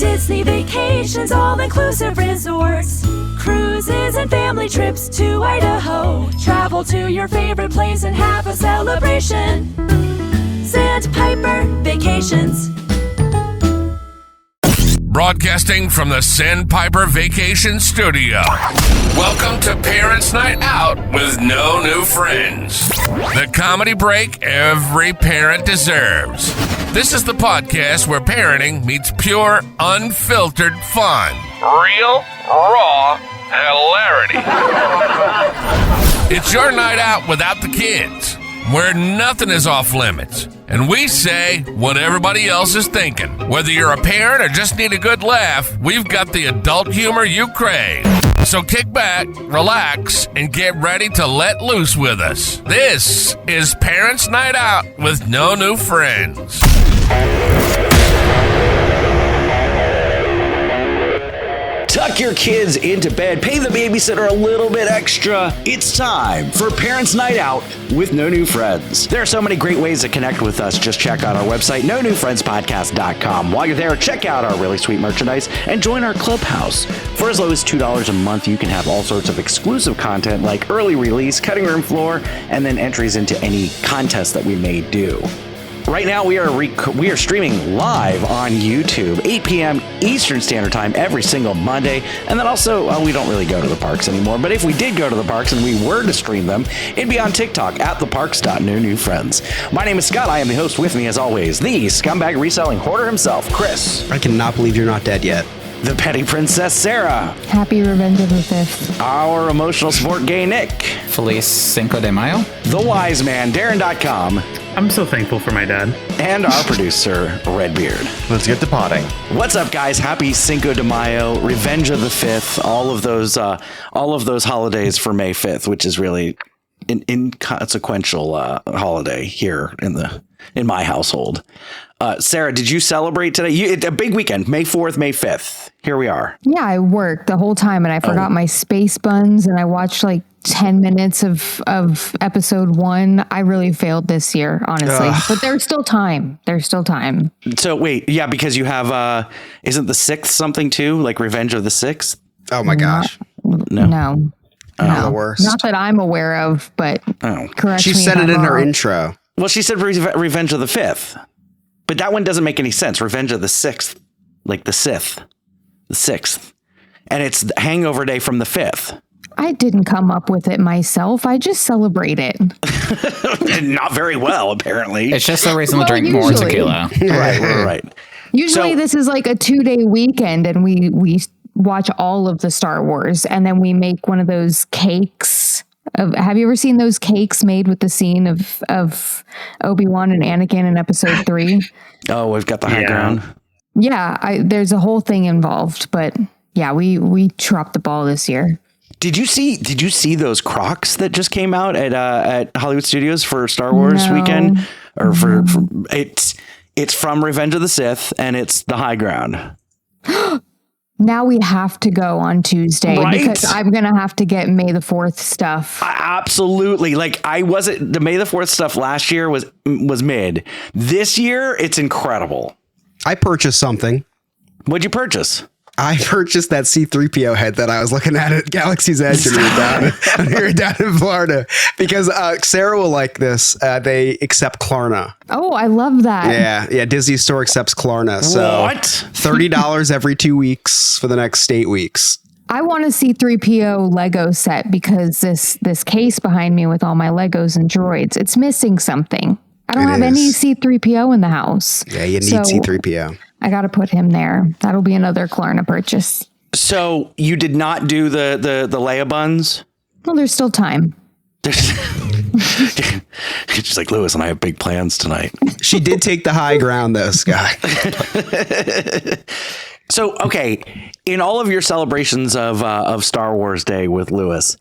Disney Vacations, all-inclusive resorts, cruises and family trips to Idaho. Travel to your favorite place and have a celebration. Sandpiper Vacations. Broadcasting from the Sandpiper Vacation Studio. Welcome to Parents' Night Out with No New Friends. The comedy break every parent deserves. This is the podcast where parenting meets pure, unfiltered fun. Real, raw hilarity. It's your night out without the kids, where nothing is off limits. And we say what everybody else is thinking. Whether you're a parent or just need a good laugh, we've got the adult humor you crave. So kick back, relax, and get ready to let loose with us. This is Parents' Night Out with No New Friends. Tuck your kids into bed, pay the babysitter a little bit extra. It's time for Parents' Night Out with No New Friends. There are so many great ways to connect with us. Just check out our website, nonewfriendspodcast.com. While you're there, check out our really sweet merchandise and join our clubhouse. For as low as $2 a month, you can have all sorts of exclusive content like early release, cutting room floor, and then entries into any contest that we may do. Right now, we are streaming live on YouTube, 8 p.m. Eastern Standard Time every single Monday. And then also, we don't really go to the parks anymore. But if we did go to the parks and we were to stream them, it'd be on TikTok at theparks.nonewfriends. My name is Scott. I am the host. With me, as always, the scumbag reselling hoarder himself, Chris. I cannot believe you're not dead yet. The petty princess, Sarah. Happy Revenge of the Fifth. Our emotional sport gay, Nick. Feliz Cinco de Mayo. The wise man, Darren.com. I'm so thankful for my dad. And our producer, Redbeard. Let's get to potting. What's up, guys? Happy Cinco de Mayo, Revenge of the Fifth, all of those holidays for May 5th, which is really an inconsequential holiday here in my household. Sarah, did you celebrate today? A big weekend, May 4th, May 5th. Here we are. Yeah, I worked the whole time and I forgot my space buns and I watched like 10 minutes of episode 1. I really failed this year, honestly. But there's still time. So wait, yeah, because you have, isn't the 6th something too? Like Revenge of the 6th? Oh my gosh. No. The worst. Not that I'm aware of, but correct She me said if it I'm in her wrong. intro. Well, she said Revenge of the 5th. But that one doesn't make any sense. Revenge of the 6th, like the Sith, the 6th. And it's Hangover Day from the 5th. I didn't come up with it myself. I just celebrate it. Not very well, apparently. It's just a reason to Well, drink more usually. tequila. Right. Usually So- this is like a 2-day weekend and we watch all of the Star Wars and then we make one of those cakes. Have you ever seen those cakes made with the scene of Obi-Wan and Anakin in episode 3? Oh, we've got the high ground. Yeah, there's a whole thing involved, but yeah, we dropped the ball this year. Did you see those Crocs that just came out at Hollywood Studios for Star Wars No. weekend? Or for it's from Revenge of the Sith and it's the high ground. Now we have to go on Tuesday Right? because I'm going to have to get May the 4th stuff. Absolutely. Like the May the 4th stuff last year was mid. This year it's incredible. I purchased something. What'd you purchase? I purchased that C-3PO head that I was looking at Galaxy's Edge when we were down in Florida because Sarah will like this. They accept Klarna. Oh, I love that. Yeah. Disney Store accepts Klarna. So What? $30 every 2 weeks for the next 8 weeks. I want a C-3PO Lego set because this case behind me with all my Legos and droids, it's missing something. I don't have any C-3PO in the house. Yeah, you need So C-3PO. I got to put him there. That'll be another Klarna purchase. So you did not do the Leia buns? Well, there's still time. It's just like Lewis and I have big plans tonight. She did take the high ground, though, Scott. So, okay, in all of your celebrations of Star Wars Day with Lewis,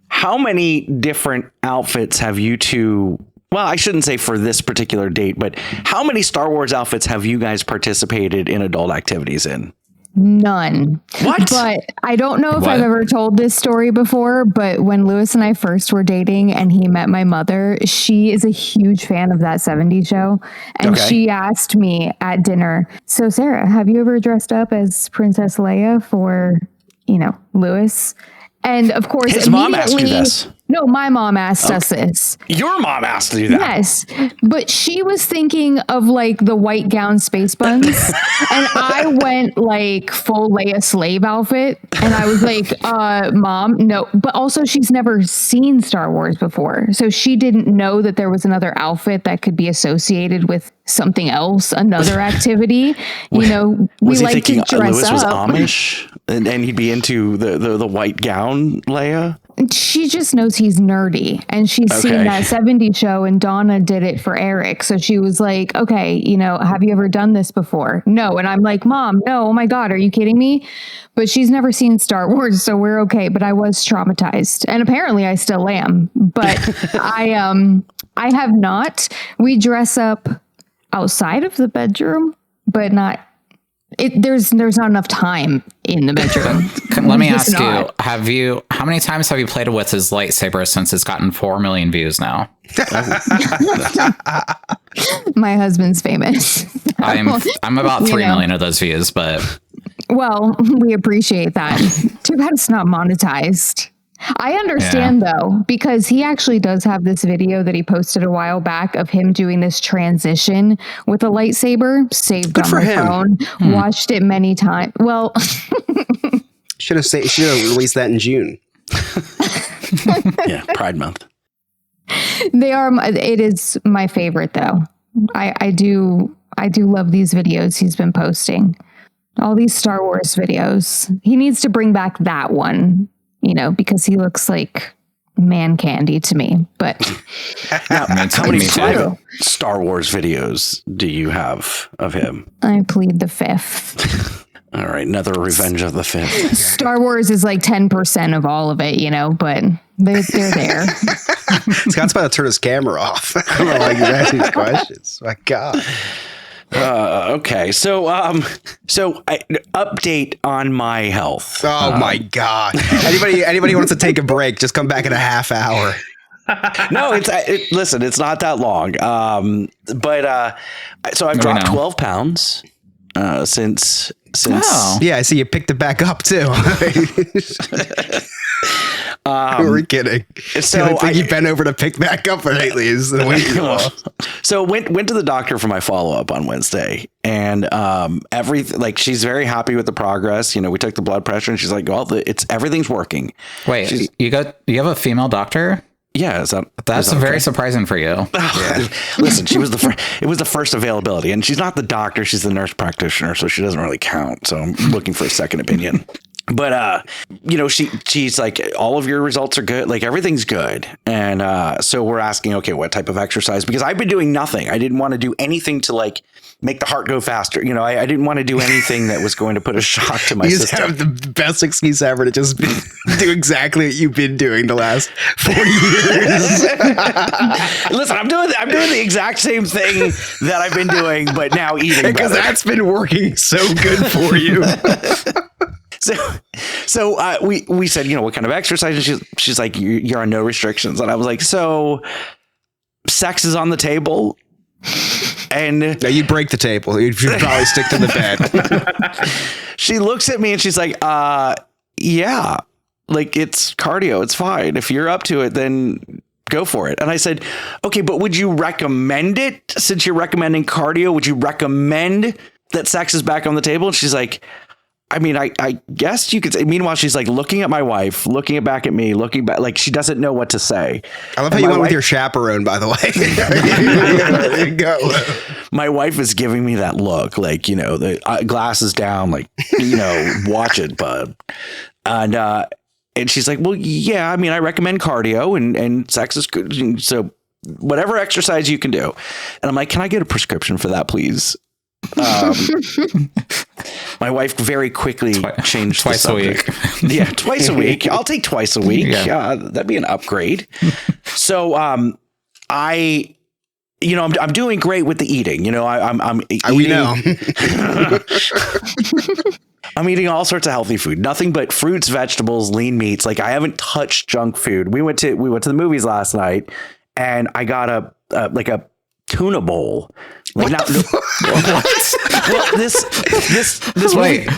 how many different outfits have you two? Well, I shouldn't say for this particular date, but how many Star Wars outfits have you guys participated in adult activities in? None. What? But I don't know if What? I've ever told this story before, but when Lewis and I first were dating and he met my mother, she is a huge fan of that 70s show. And Okay. she asked me at dinner, so Sarah, have you ever dressed up as Princess Leia for, Lewis? And of course, His mom asked you immediately- this? No, my mom asked us this. Your mom asked to do that. Yes, but she was thinking of like the white gown space buns, and I went like full Leia slave outfit, and I was like, "Mom, no." But also, she's never seen Star Wars before, so she didn't know that there was another outfit that could be associated with something else, another activity. We Was he like thinking to dress Lewis was up. Amish and he'd be into the white gown, Leia? She just knows he's nerdy, and she's Okay. seen that 70s show, and Donna did it for Eric. So she was like, okay, have you ever done this before? No. And I'm like, Mom, no, oh my God, are you kidding me? But she's never seen Star Wars, so we're okay. But I was traumatized, and apparently I still am. But I have not. We dress up outside of the bedroom, but not. There's not enough time in the bedroom. Let me Just ask you, not. how many times have you played with his lightsaber since it's gotten 4 million views now? My husband's famous. I'm about You 3 know. million of those views, but Well, we appreciate that. Too bad it's not monetized. I understand though, because he actually does have this video that he posted a while back of him doing this transition with a lightsaber, saved Good on for my him. phone, watched it many times. Well, Should have released that in June. Yeah, Pride Month. it is my favorite though. I do love these videos he's been posting. All these Star Wars videos. He needs to bring back that one, because he looks like man candy to me. But Now, Me too, how many me too. private Star Wars videos do you have of him? I plead the fifth. All right, another Revenge of the Fifth. Star Wars is like 10% of all of it, but they're there. Scott's about to turn his camera off. I don't know why you ask these questions. My God. Okay, so update on my health. Oh my God. Anybody wants to take a break, just come back in a half hour. No, listen, it's not that long. So I've dropped know. 12 pounds since. Oh. Yeah, I see you picked it back up too. Who are we kidding? so the only thing I- you bent over to pick back up lately is the weight loss. So went to the doctor for my follow up on Wednesday, and she's very happy with the progress. We took the blood pressure, and she's like, "Well, everything's working." Wait, you have a female doctor? Yeah, That's very surprising for you. Listen, she was the first. It was the first availability, and she's not the doctor; she's the nurse practitioner, so she doesn't really count. So I'm looking for a second opinion. But she's like, all of your results are good, like everything's good, and so we're asking, okay, what type of exercise? Because I've been doing nothing. I didn't want to do anything to like make the heart go faster. I didn't want to do anything that was going to put a shock to my You just system. have the best excuse ever to just do exactly what you've been doing the last 40 years. Listen, I'm doing the exact same thing that I've been doing, but now eating Because better. that's been working so good for you. So we said, what kind of exercise? And she's like, you're on no restrictions. And I was like, so sex is on the table. And No, you'd break the table. You'd probably stick to the bed. she looks at me and she's like, yeah, like it's cardio. It's fine. If you're up to it, then go for it. And I said, okay, but would you recommend it? Since you're recommending cardio, would you recommend that sex is back on the table? And she's like, I mean, I guess you could say. Meanwhile, she's like looking at my wife, looking back at me, looking back, like she doesn't know what to say. I love how And you my went with wife- your chaperone, by the way. There you go. My wife is giving me that look, like, the glasses down, like, watch it, bud. And she's like, well, yeah, I mean, I recommend cardio and sex is good. So whatever exercise you can do. And I'm like, can I get a prescription for that, please? My wife very quickly changed twice the a week. subject. Yeah, twice a week. I'll take twice a week. Yeah. That'd be an upgrade. So I'm doing great with the eating. I'm eating. We know. I'm eating all sorts of healthy food, nothing but fruits, vegetables, lean meats. Like I haven't touched junk food. We went to the movies last night, and I got a tuna bowl. Like what? Well, this Wait.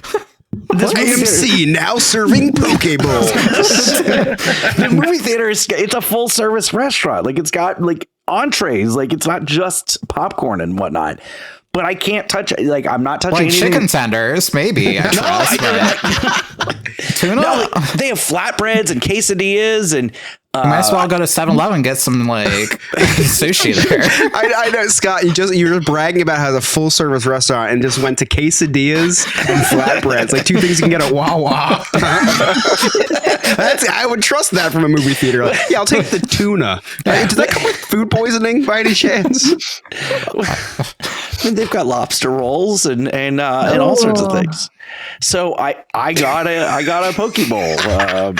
This AMC now serving poke bowls. The movie theater it's a full service restaurant. Like it's got like entrees. Like it's not just popcorn and whatnot. But I can't touch it. Like I'm not touching Like anything. chicken tenders, maybe. I trust, tuna. No, like, they have flatbreads and quesadillas and. You might as well go to 7-Eleven and get some like sushi there. I know, Scott. You were bragging about how it's a full service restaurant and just went to quesadillas and flatbreads, like 2 things you can get at Wawa. I would trust that from a movie theater. Like, yeah, I'll take the tuna. Does that come with food poisoning by any chance? I mean, they've got lobster rolls and all sorts of things. So I got a poke bowl.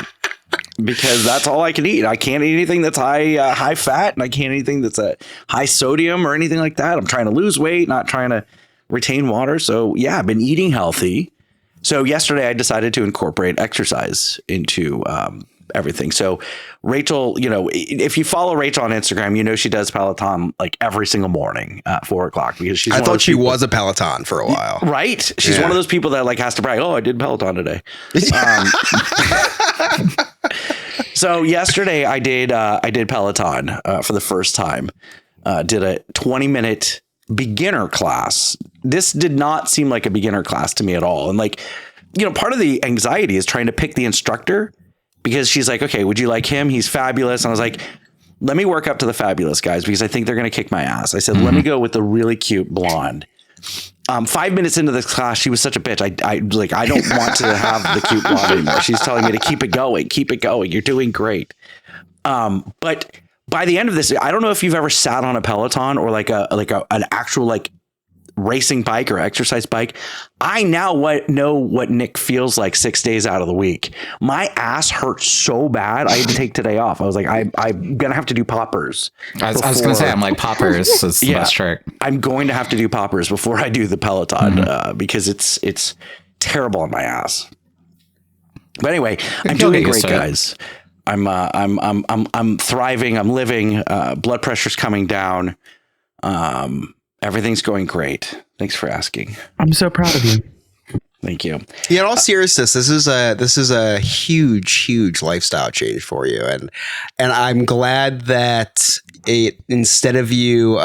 Because that's all I can eat. I can't eat anything that's high fat, and I can't eat anything that's a high sodium or anything like that. I'm trying to lose weight, not trying to retain water. So yeah, I've been eating healthy. So yesterday I decided to incorporate exercise into everything. So Rachel, if you follow Rachel on Instagram, she does Peloton like every single morning at 4:00 because she's. I thought she was a Peloton for a while. Right? She's one of those people that like has to brag. Oh, I did Peloton today. So yesterday I did Peloton for the first time. Did a 20-minute beginner class. This did not seem like a beginner class to me at all. And like, part of the anxiety is trying to pick the instructor because she's like, okay, would you like him? He's fabulous. And I was like, let me work up to the fabulous guys because I think they're going to kick my ass. I said, let me go with the really cute blonde. 5 minutes into this class, she was such a bitch. I don't want to have the cute blonde anymore. She's telling me to keep it going. You're doing great. But by the end of this, I don't know if you've ever sat on a Peloton or an actual like racing bike or exercise bike. I now know what Nick feels like 6 days out of the week. My ass hurt so bad. I had to take today off. I was like, I'm going to have to do poppers. I was going to say, I'm like poppers is the best trick. I'm going to have to do poppers before I do the Peloton because it's terrible on my ass. But anyway, I'm doing great, guys. I'm thriving. I'm living. Blood pressure's coming down. Everything's going great. Thanks for asking. I'm so proud of you. Thank you. Yeah, in all seriousness, this is a huge lifestyle change for you, and I'm glad that instead of you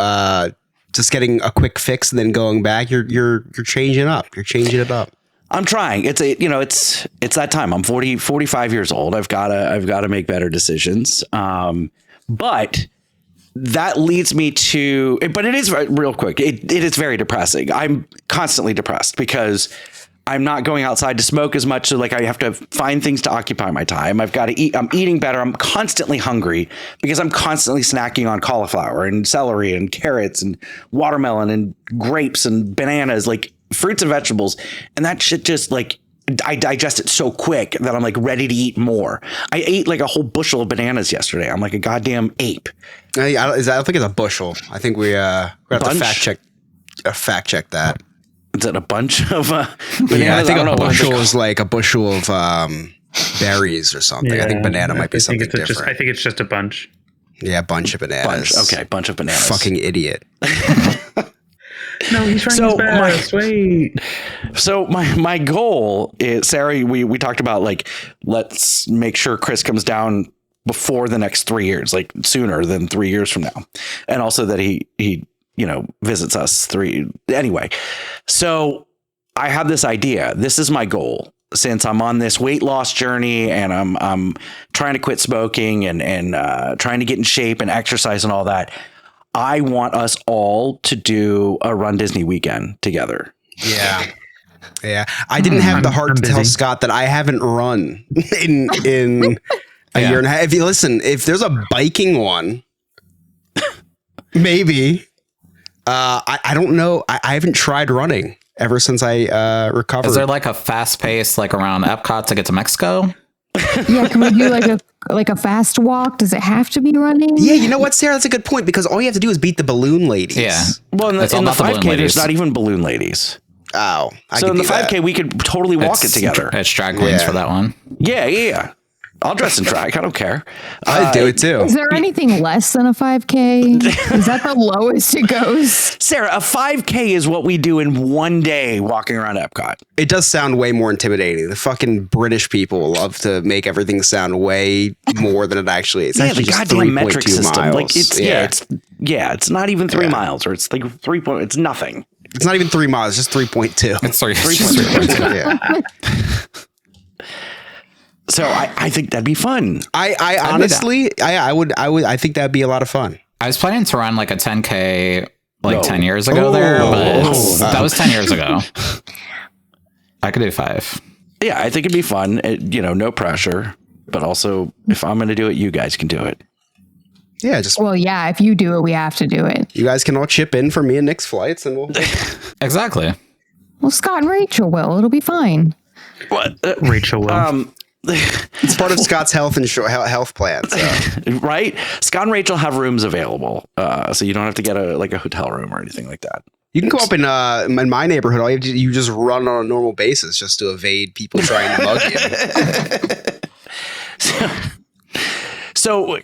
just getting a quick fix and then going back, you're changing up. You're changing it up. I'm trying. It's that time. I'm 45 years old. I've got to make better decisions. But that leads me to, but it is real quick. It is very depressing. I'm constantly depressed because I'm not going outside to smoke as much. So like I have to find things to occupy my time. I've got to eat. I'm eating better. I'm constantly hungry because I'm constantly snacking on cauliflower and celery and carrots and watermelon and grapes and bananas, like fruits and vegetables. And that shit just like, I digest it so quick that I'm like ready to eat more. I ate like a whole bushel of bananas yesterday. I'm like a goddamn ape. I don't think it's a bushel. I think we have to fact check that. Is it a bunch of bananas? Yeah, I think a bushel is like a bushel of berries or something. Yeah, I think banana might be something different. I think it's just a bunch. Yeah, a bunch of bananas. Bunch of bananas. Fucking idiot. No, he's trying his best. Wait. So my goal is, Sarah, we talked about like, let's make sure Chris comes down before the next 3 years, like sooner than 3 years from now. And also that he visits us anyway. So I have this idea. This is my goal. Since I'm on this weight loss journey and I'm trying to quit smoking and trying to get in shape and exercise and all that, I want us all to do a Run Disney weekend together. Yeah. Yeah. I didn't have the heart to tell Scott that I haven't run in a year and a half. If there's a biking one, maybe. I don't know. I haven't tried running ever since I recovered. Is there like a fast pace like around Epcot to get to Mexico? Yeah, can we do like a fast walk? Does it have to be running? Yeah, you know what, Sarah? That's a good point because all you have to do is beat the balloon ladies. Yeah. Well, in the It's all about the 5K, balloon there's ladies. not even balloon ladies. Oh, So in the 5K, we could totally walk it together. It's drag queens Yeah. for that one. Yeah. I'll dress in drag. I don't care. I'd do it too. Is there anything less than a 5K? Is that the lowest it goes? Sarah, a 5K is what we do in one day walking around Epcot. It does sound way more intimidating. The fucking British people love to make everything sound way more than it actually is. It's Yeah, actually the just goddamn metric 3.2 system. miles. Like it's not even 3 miles, or it's like 3 point. It's nothing. It's not even 3 miles. It's just 3.2. It's 3.2. Yeah. So I think that'd be fun. I honestly, I think that'd be a lot of fun. I was planning to run like a 10K like No. 10 years ago there, but Oh. that was 10 years ago. I could do 5. Yeah, I think it'd be fun. No pressure, but also if I'm going to do it, you guys can do it. Yeah, just Well, yeah, if you do it, we have to do it. you guys can all chip in for me and Nick's flights, and we'll. Exactly. Well, Scott and Rachel will. It'll be fine. What? Rachel will. It's part of Scott's health plan. So. Right? Scott and Rachel have rooms available, so you don't have to get a hotel room or anything like that. You can go up in my neighborhood. All you just run on a normal basis just to evade people trying to mug you. So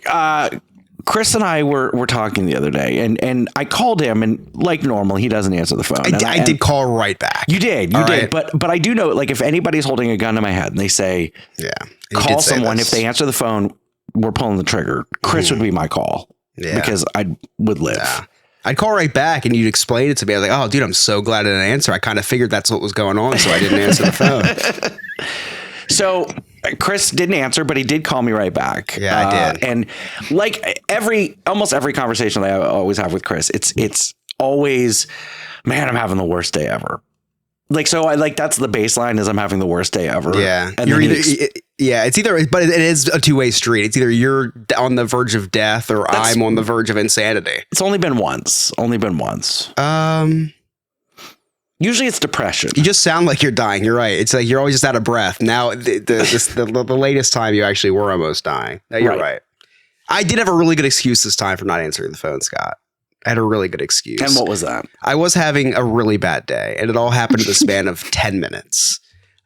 Chris and I were talking the other day, and I called him, and like normal, he doesn't answer the phone. I did call right back. You did, All did. right. But I do know, like, if anybody's holding a gun to my head and they say, Yeah, he call did say someone, this. if they answer the phone, we're pulling the trigger. Chris would be my call because I would live. Yeah. I'd call right back and you'd explain it to me. I was like, oh, dude, I'm so glad I didn't answer. I kind of figured that's what was going on, so I didn't answer the phone. So Chris didn't answer, but he did call me right back. Yeah, I did. And like almost every conversation that I always have with Chris, it's always, man, I'm having the worst day ever. Like, so that's the baseline is I'm having the worst day ever. Yeah. And You're then it's either, but it is a two-way street. It's either you're on the verge of death or I'm on the verge of insanity. it's only been once. Usually it's depression. You just sound like you're dying. You're right. It's like you're always just out of breath. Now, the latest time you actually were almost dying. No, you're right. I did have a really good excuse this time for not answering the phone, Scott. I had a really good excuse. And what was that? I was having a really bad day, and it all happened in the span of 10 minutes.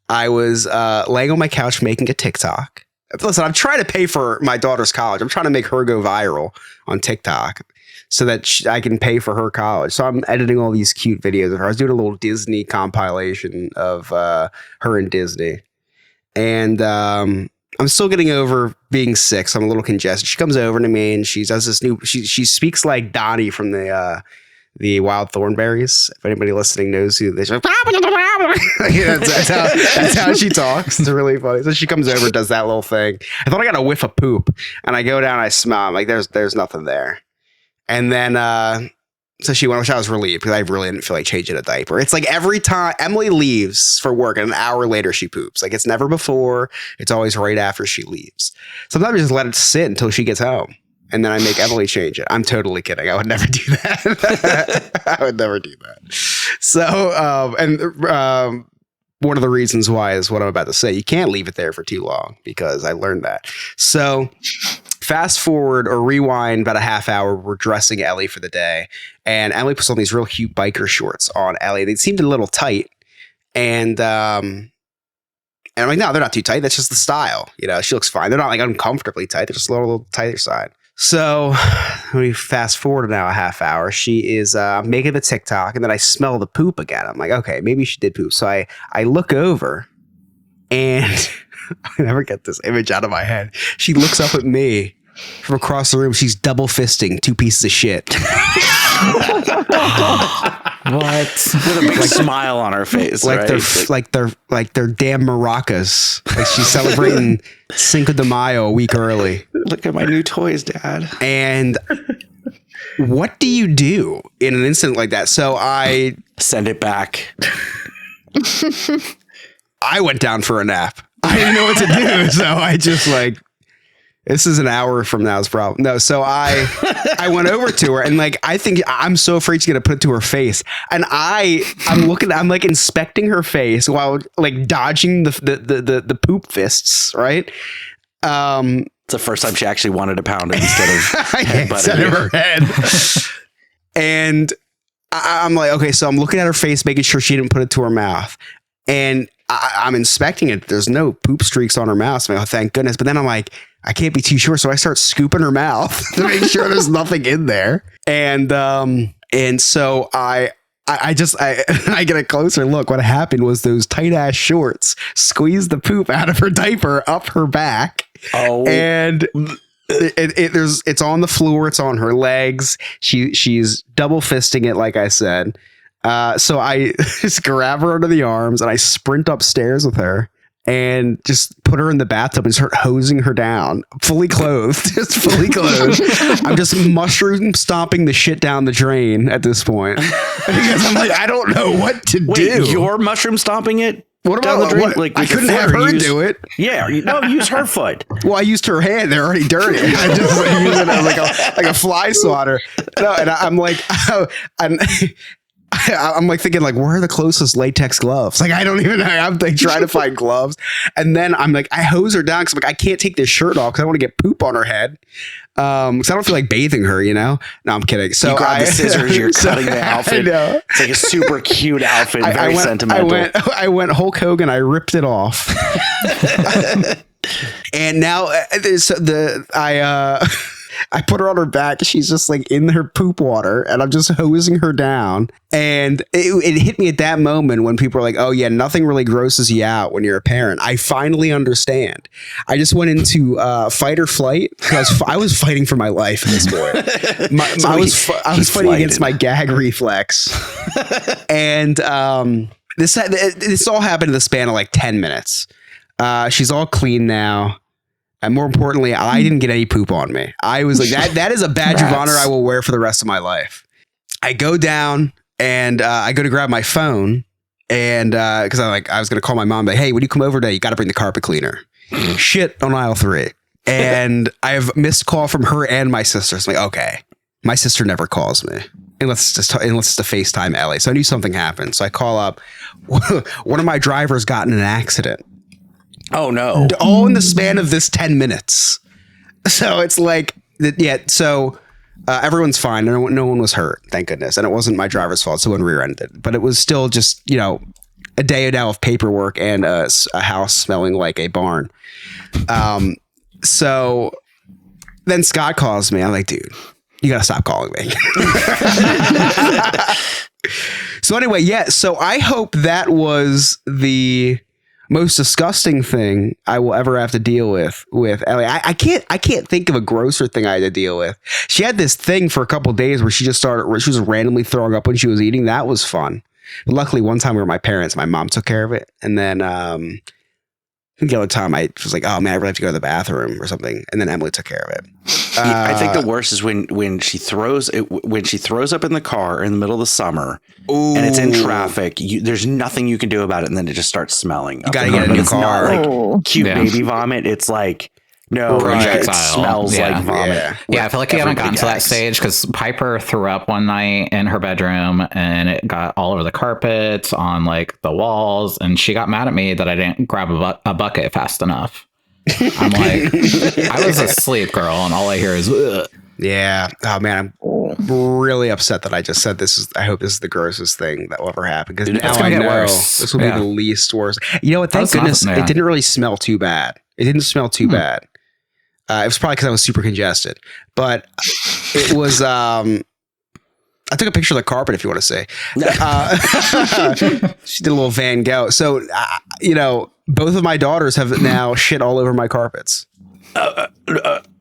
I was laying on my couch making a TikTok. Listen, I'm trying to pay for my daughter's college. I'm trying to make her go viral on TikTok so that I can pay for her college. So I'm editing all these cute videos of her. I was doing a little Disney compilation of her and Disney. And I'm still getting over being sick, so I'm a little congested. She comes over to me and she does this she speaks like Donnie from the Wild Thornberries. If anybody listening knows who this is. That's how she talks. It's really funny. So she comes over, does that little thing. I thought I got a whiff of poop, and I go down, I smell. I'm like, there's nothing there. And then so she went, which I was relieved because I really didn't feel like changing a diaper. It's like every time Emily leaves for work and an hour later she poops. Like it's never before. It's always right after she leaves. Sometimes I just let it sit until she gets home. And then I make Emily change it. I'm totally kidding. I would never do that. I would never do that. So, one of the reasons why is what I'm about to say. You can't leave it there for too long because I learned that. So, fast forward or rewind about a half hour. We're dressing Ellie for the day. And Emily puts on these real cute biker shorts on Ellie. They seemed a little tight. And I'm like, no, they're not too tight. That's just the style. You know, she looks fine. They're not like uncomfortably tight. They're just a little tighter side. So when we fast forward now a half hour, she is making the TikTok, and then I smell the poop again. I'm like, okay, maybe she did poop. So I look over, and I never get this image out of my head. She looks up at me from across the room. She's double fisting 2 pieces of shit. What? With a big smile on her face, like right? they're damn maracas. Like she's celebrating Cinco de Mayo a week early. Look at my new toys, Dad. And what do you do in an incident like that? So I Send it back. I went down for a nap. I didn't know what to do, so I just like, this is an hour from now's problem. No, so I went over to her and like I think I'm so afraid she's gonna put it to her face, and I'm like inspecting her face while like dodging the poop fists, right? It's the first time she actually wanted to pound it instead of Instead of her head. And I'm like, okay, so I'm looking at her face, making sure she didn't put it to her mouth. And I'm inspecting it. There's no poop streaks on her mouth. So I'm like, oh, thank goodness. But then I'm like, I can't be too sure. So I start scooping her mouth to make sure there's nothing in there. And so I get a closer look. What happened was those tight ass shorts squeezed the poop out of her diaper up her back. Oh, and it's on the floor. It's on her legs. She's double fisting it, like I said. So I just grab her under the arms and I sprint upstairs with her and just put her in the bathtub and start hosing her down, fully clothed, just fully clothed. I'm just mushroom stomping the shit down the drain at this point because I'm like, I don't know what to do. You're mushroom stomping it? What about the drain? Like, I couldn't have her do it. Yeah, use her foot. Well, I used her hand; they're already dirty. I just use it as like a fly swatter. No, and I'm like, I'm like thinking like, where are the closest latex gloves? Like, I don't even know. I'm like trying to find gloves, and then I'm like, I hose her down because I'm like, I can't take this shirt off because I want to get poop on her head. Because I don't feel like bathing her, you know. No, I'm kidding. So you grab the scissors, you're cutting the outfit. It's like a super cute outfit, very sentimental. I went Hulk Hogan. I ripped it off, and now I put her on her back. She's just like in her poop water and I'm just hosing her down. And it hit me at that moment when people are like, oh yeah, nothing really grosses you out when you're a parent. I finally understand. I just went into fight or flight because I was fighting for my life at this point. I was fighting against my gag reflex. And this all happened in the span of like 10 minutes. She's all clean now. And more importantly, I didn't get any poop on me. I was like, that is a badge of honor I will wear for the rest of my life. I go down and I go to grab my phone and because I was going to call my mom, like, hey, when you come over today, you got to bring the carpet cleaner. Shit on aisle 3. And I have missed call from her and my sister. So I'm like, okay, my sister never calls me unless it's to FaceTime Ellie. So I knew something happened. So I call up. One of my drivers got in an accident. Oh no! All in the span of this 10 minutes. So it's like, yeah. So everyone's fine. No one was hurt, thank goodness. And it wasn't my driver's fault. Someone rear-ended. But it was still just, a day now of paperwork and a house smelling like a barn. So then Scott calls me. I'm like, dude, you gotta stop calling me. So anyway, yeah. So I hope that was the most disgusting thing I will ever have to deal with Ellie. I can't think of a grosser thing I had to deal with. She had this thing for a couple of days where she was randomly throwing up when she was eating. That was fun. But luckily one time we were with my parents, my mom took care of it. And then I think the other time I was like, oh man, I really have to go to the bathroom or something. And then Emily took care of it. I think the worst is when she throws up in the car in the middle of the summer. Ooh. And it's in traffic. There's nothing you can do about it. And then it just starts smelling. You got to get a new car. Like cute baby vomit. It's like, no, it smells like vomit. Yeah, I feel like you haven't gotten to that stage because Piper threw up one night in her bedroom and it got all over the carpet, on like the walls, and she got mad at me that I didn't grab a bucket fast enough. I'm like, I was asleep, girl, and all I hear is, ugh. Yeah. Oh man, I'm really upset that I just said this. I hope this is the grossest thing that will ever happen because now I know this will be the least worst. You know what? Thank goodness it didn't really smell too bad. It didn't smell too bad. It was probably because I was super congested, but it was. I took a picture of the carpet, if you want to say. She did a little Van Gogh. So, both of my daughters have now shit all over my carpets.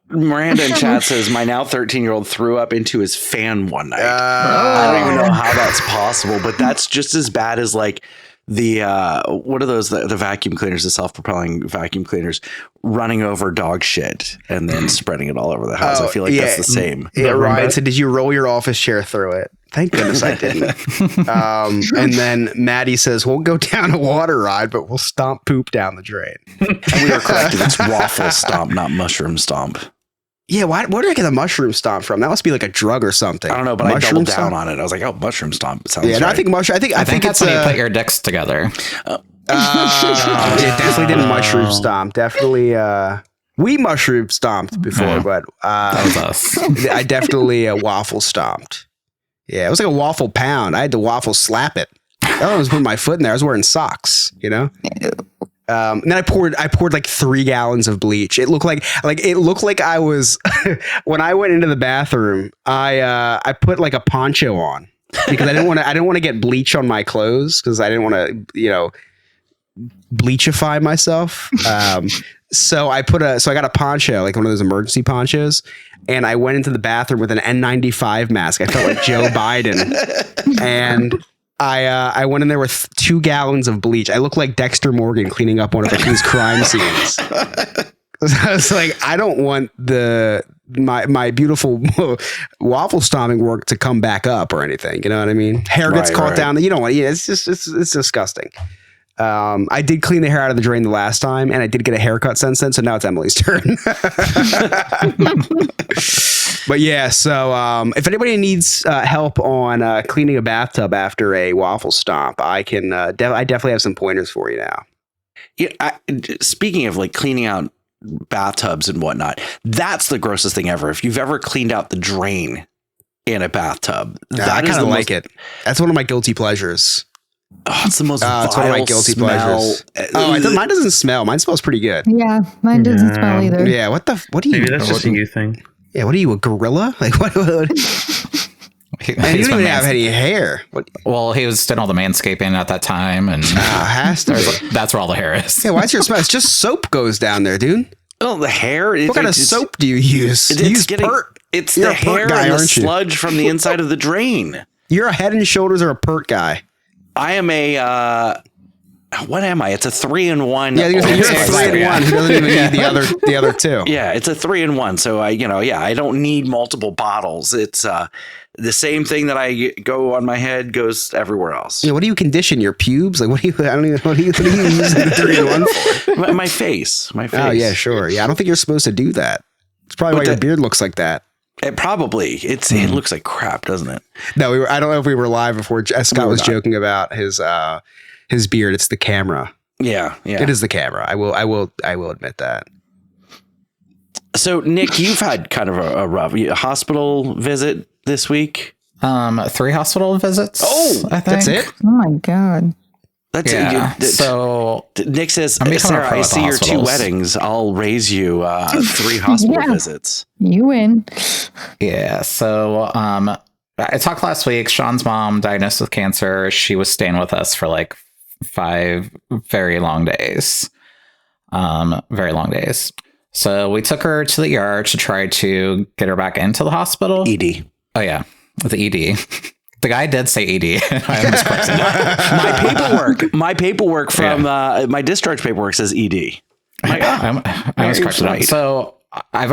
Miranda in chat says, my now 13-year-old threw up into his fan one night. I don't even know how that's possible, but that's just as bad as like the what are those, the vacuum cleaners, the self-propelling vacuum cleaners running over dog shit and then spreading it all over the house. I feel like that's the same. Yeah, Ryan said, did you roll your office chair through it? Thank goodness I didn't. And then Maddie says, we'll go down a water ride, but we'll stomp poop down the drain. And we are corrected. It's waffle stomp, not mushroom stomp. Yeah, where did I get the mushroom stomp from? That must be like a drug or something. I don't know, but I doubled down on it. I was like, oh, mushroom stomp sounds right. No, I think mushroom. I think that's when you put your dicks together. It definitely didn't mushroom stomp. Definitely, we mushroom stomped before, but that was us. I definitely waffle stomped. Yeah, it was like a waffle pound. I had to waffle slap it. I was putting my foot in there. I was wearing socks, you know? And then I poured like 3 gallons of bleach. It looked like I was when I went into the bathroom, I put like a poncho on because I didn't want to get bleach on my clothes because I didn't want to, bleachify myself. So I got a poncho, like one of those emergency ponchos, and I went into the bathroom with an N95 mask. I felt like Joe Biden, and I went in there with 2 gallons of bleach. I looked like Dexter Morgan cleaning up one of his crime scenes. I was like, I don't want my beautiful waffle stomping work to come back up or anything. You know what I mean? Hair gets caught down. You don't want. Yeah, it's disgusting. I did clean the hair out of the drain the last time, and I did get a haircut since then. So now it's Emily's turn. But yeah, so if anybody needs help on cleaning a bathtub after a waffle stomp, I can. I definitely have some pointers for you now. Yeah, speaking of like cleaning out bathtubs and whatnot, that's the grossest thing ever. If you've ever cleaned out the drain in a bathtub, I kind of like it. That's one of my guilty pleasures. Oh, it's the most it's one of my guilty pleasures. Mine doesn't smell. Mine smells pretty good. Yeah, mine doesn't smell either. Yeah, what do you? Maybe that's just a you thing. Yeah, what are you, a gorilla? Like what? And you don't even have any hair. What? Well, he was doing all the manscaping at that time, and has to be. That's where all the hair is. Yeah, why's your smell? It's just soap goes down there, dude. Oh, the hair. What kind of soap do you use? It's the hair guy, and the sludge from the inside of the drain. You're a Head and Shoulders or a pert guy. I am a what am I? It's a 3-in-1. Yeah, you're a 3-in-1 who doesn't even need the other 2. Yeah, it's a 3-in-1. So I don't need multiple bottles. It's the same thing that I go on my head goes everywhere else. Yeah, what do you condition your pubes? Like what do you using the 3-in-1 for? My face. Oh yeah, sure. Yeah, I don't think you're supposed to do that. It's probably why your beard looks like that. It probably. It looks like crap, doesn't it? No, I don't know if we were live before. Scott was joking about his beard. It's the camera. Yeah. It is the camera. I will admit that. So Nick, you've had kind of a rough hospital visit this week. 3 hospital visits. Oh, I think. That's it. Oh my god. That's so Nick says, Sarah, I see your 2 weddings. I'll raise you 3 hospital visits. You win. Yeah. So I talked last week. Sean's mom diagnosed with cancer. She was staying with us for like 5 very long days. Very long days. So we took her to the ER to try to get her back into the hospital. ED. Oh yeah, the ED. The guy did say ED. I almost corrected my paperwork from my discharge paperwork says ED. I almost corrected it. So I've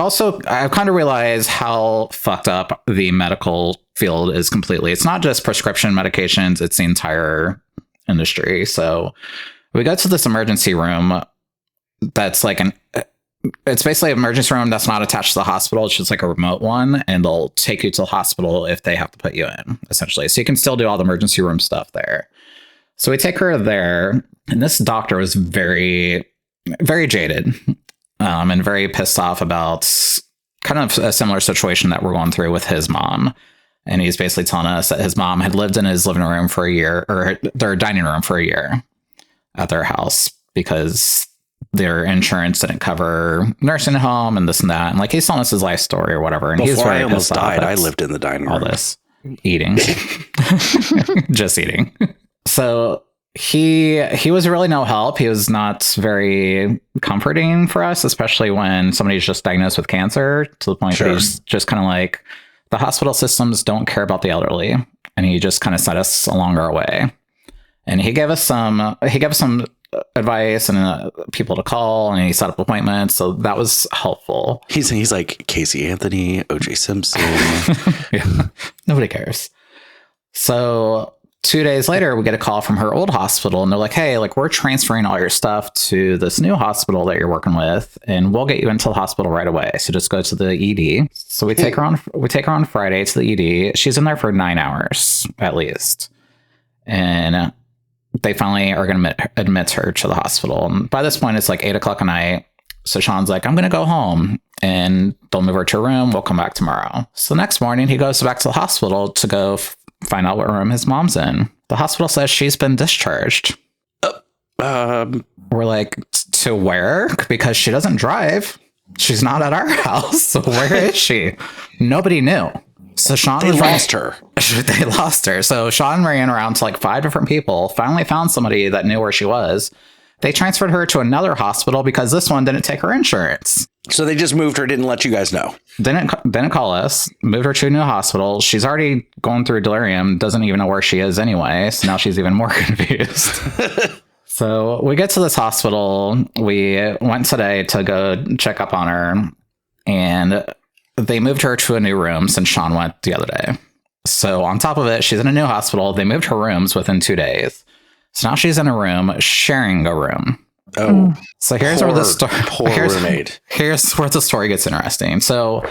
kind of realized how fucked up the medical field is completely. It's not just prescription medications, it's the entire industry. So we go to this emergency room that's like it's basically an emergency room that's not attached to the hospital. It's just like a remote one, and they'll take you to the hospital if they have to put you in, essentially. So you can still do all the emergency room stuff there. So we take her there, and this doctor was very, very jaded and very pissed off about kind of a similar situation that we're going through with his mom. And he's basically telling us that his mom had lived in his living room for a year, or their dining room for a year at their house because their insurance didn't cover nursing home and this and that. And like he's telling us his life story or whatever. And before I almost died, I lived in the dining room. All this eating, just eating. So he was really no help. He was not very comforting for us, especially when somebody's just diagnosed with cancer, to the point that he's just kind of like, the hospital systems don't care about the elderly. And he just kind of set us along our way. And he gave us some advice and people to call, and he set up appointments, so that was helpful. He's like Casey Anthony, OJ Simpson. Yeah. Nobody cares. So 2 days later, we get a call from her old hospital, and they're like, hey, like, we're transferring all your stuff to this new hospital that you're working with, and we'll get you into the hospital right away. So just go to the ED. So we take her on Friday to the ED. She's in there for 9 hours at least, and they finally are going to admit her to the hospital. And by this point, it's like 8:00 at night. So Sean's like, I'm going to go home, and they'll move her to a room. We'll come back tomorrow. So the next morning, he goes back to the hospital to go find out what room his mom's in. The hospital says she's been discharged. We're like, to where? Because she doesn't drive. She's not at our house. So where is she? Nobody knew. So Sean lost her. They lost her. So Sean ran around to like 5 different people, finally found somebody that knew where she was. They transferred her to another hospital because this one didn't take her insurance. So they just moved her, didn't let you guys know. Didn't call us, moved her to a new hospital. She's already going through delirium, doesn't even know where she is anyway. So now she's even more confused. So we get to this hospital. We went today to go check up on her, and they moved her to a new room since Sean went the other day. So on top of it, she's in a new hospital. They moved her rooms within 2 days. So now she's in a room, sharing a room. Oh, so here's where the story. roommate. Here's where the story gets interesting. So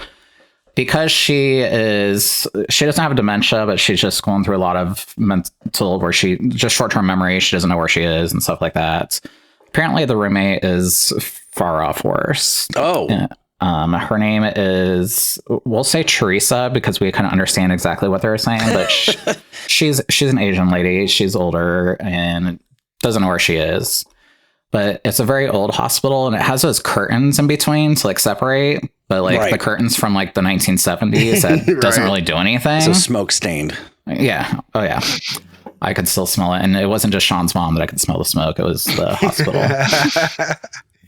because she doesn't have dementia, but she's just going through a lot of mental, where she just short-term memory. She doesn't know where she is and stuff like that. Apparently, the roommate is far off worse. Oh. Yeah. Her name is, we'll say Teresa because we kind of understand exactly what they're saying, but she's an Asian lady. She's older and doesn't know where she is. But it's a very old hospital, and it has those curtains in between to like separate, but like the curtains from like the 1970s that doesn't really do anything. So smoke stained. Yeah. Oh yeah. I could still smell it. And it wasn't just Sean's mom that I could smell the smoke. It was the hospital.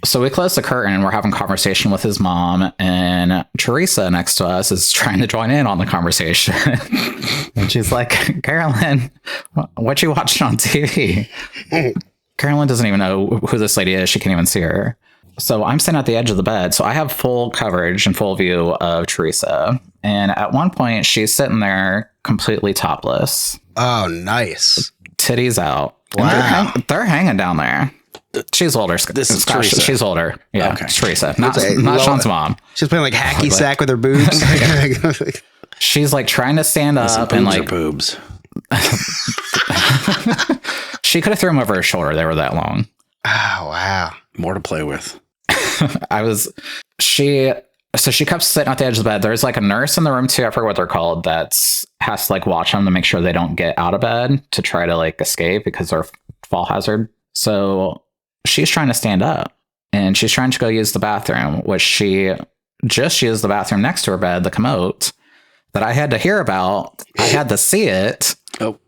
So we closed the curtain and we're having a conversation with his mom, and Teresa next to us is trying to join in on the conversation. And she's like, Carolyn, what you watching on TV? Carolyn doesn't even know who this lady is. She can't even see her. So I'm sitting at the edge of the bed. So I have full coverage and full view of Teresa. And at one point, she's sitting there completely topless. Oh, nice. Titties out. Wow. And they're hanging down there. She's older. This is Teresa. She's older. Yeah, Okay. It's Teresa. Not Sean's mom. She's playing like hacky sack with her boobs. She's like trying to stand up and like boobs. She could have thrown them over her shoulder. They were that long. Oh, wow. More to play with. So she kept sitting at the edge of the bed. There's like a nurse in the room too. I forget what they're called. That has to like watch them to make sure they don't get out of bed to try to like escape because they're fall hazard. So she's trying to stand up and she's trying to go use the bathroom, which she just used the bathroom next to her bed, the commode that I had to hear about. I had to see it. Oh.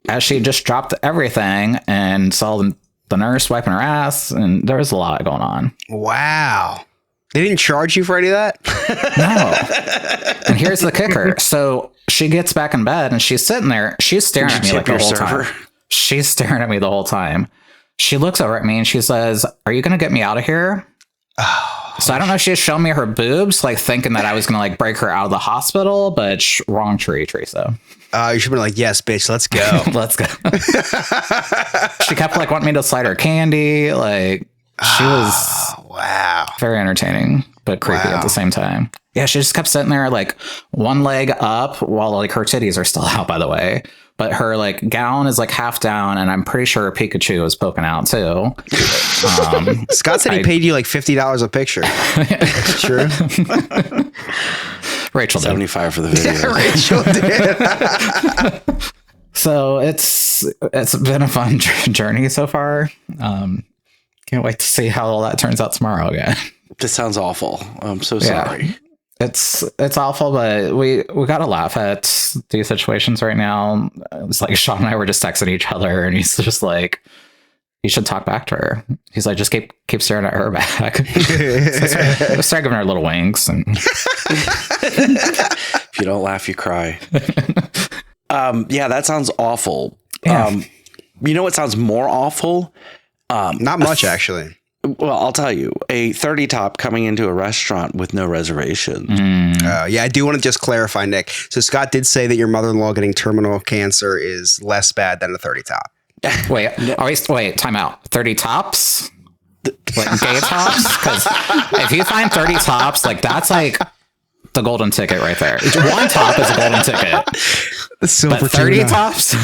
As she just dropped everything and saw the nurse wiping her ass, and there was a lot going on. Wow. They didn't charge you for any of that? No. And here's the kicker. So she gets back in bed and she's sitting there. She's staring at me like the whole time. She's staring at me the whole time. She looks over at me and she says, "Are you going to get me out of here?" Oh, so I don't know if she was showing me her boobs, like thinking that I was going to like break her out of the hospital, but wrong tree, Teresa. You should have been like, "Yes, bitch, let's go." Let's go. She kept like wanting me to slide her candy. Like she was wow, very entertaining, but creepy at the same time. Yeah, she just kept sitting there like one leg up while like her titties are still out, by the way. But her like gown is like half down, and I'm pretty sure Pikachu is poking out too. Scott said he paid you like $50 a picture. True. Rachel did. $75 for the video. Yeah, Rachel did. So it's been a fun journey so far. Can't wait to see how all that turns out tomorrow again. This sounds awful. I'm so sorry. Yeah. It's awful, but we got to laugh at these situations right now. It's like Sean and I were just texting each other, and he's just like, "You should talk back to her." He's like, "Just keep staring at her back." So start giving her little winks, and if you don't laugh, you cry. Yeah, that sounds awful. Yeah. You know what sounds more awful? Not much, actually. Well, I'll tell you, a 30 top coming into a restaurant with no reservations. Yeah, I do want to just clarify, Nick. So Scott did say that your mother-in-law getting terminal cancer is less bad than a 30 top. Wait, time out. 30 tops? Like gay tops? Because if you find 30 tops, like that's like the golden ticket right there. One top is a golden ticket. But 30 tops?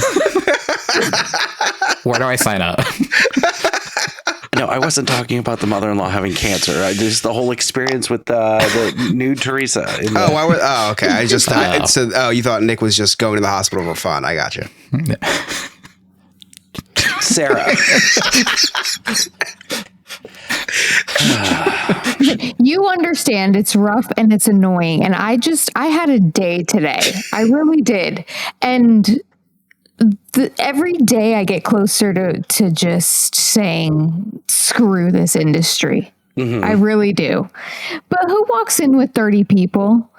Where do I sign up? No, I wasn't talking about the mother-in-law having cancer. Just the whole experience with the nude Teresa. Okay. I just thought you thought Nick was just going to the hospital for fun. I got you. Sarah. You understand it's rough and it's annoying. And I had a day today. I really did. And every day I get closer to just saying, screw this industry. I really do. But who walks in with 30 people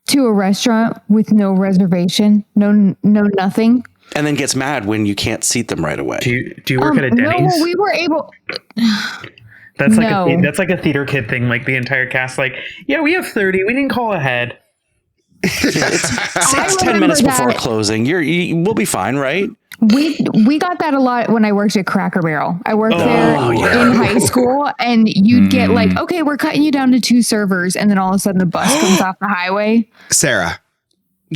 to a restaurant with no reservation, no nothing? And then gets mad when you can't seat them right away. Do you work at a Denny's? No, we were able... That's like a theater kid thing. Like the entire cast, like, yeah, we have 30. We didn't call ahead. It's 10 minutes before closing. We'll be fine, right? We got that a lot when I worked at Cracker Barrel. I worked there in high school, and you'd get like, okay, we're cutting you down to 2 servers, and then all of a sudden the bus comes off the highway. Sarah,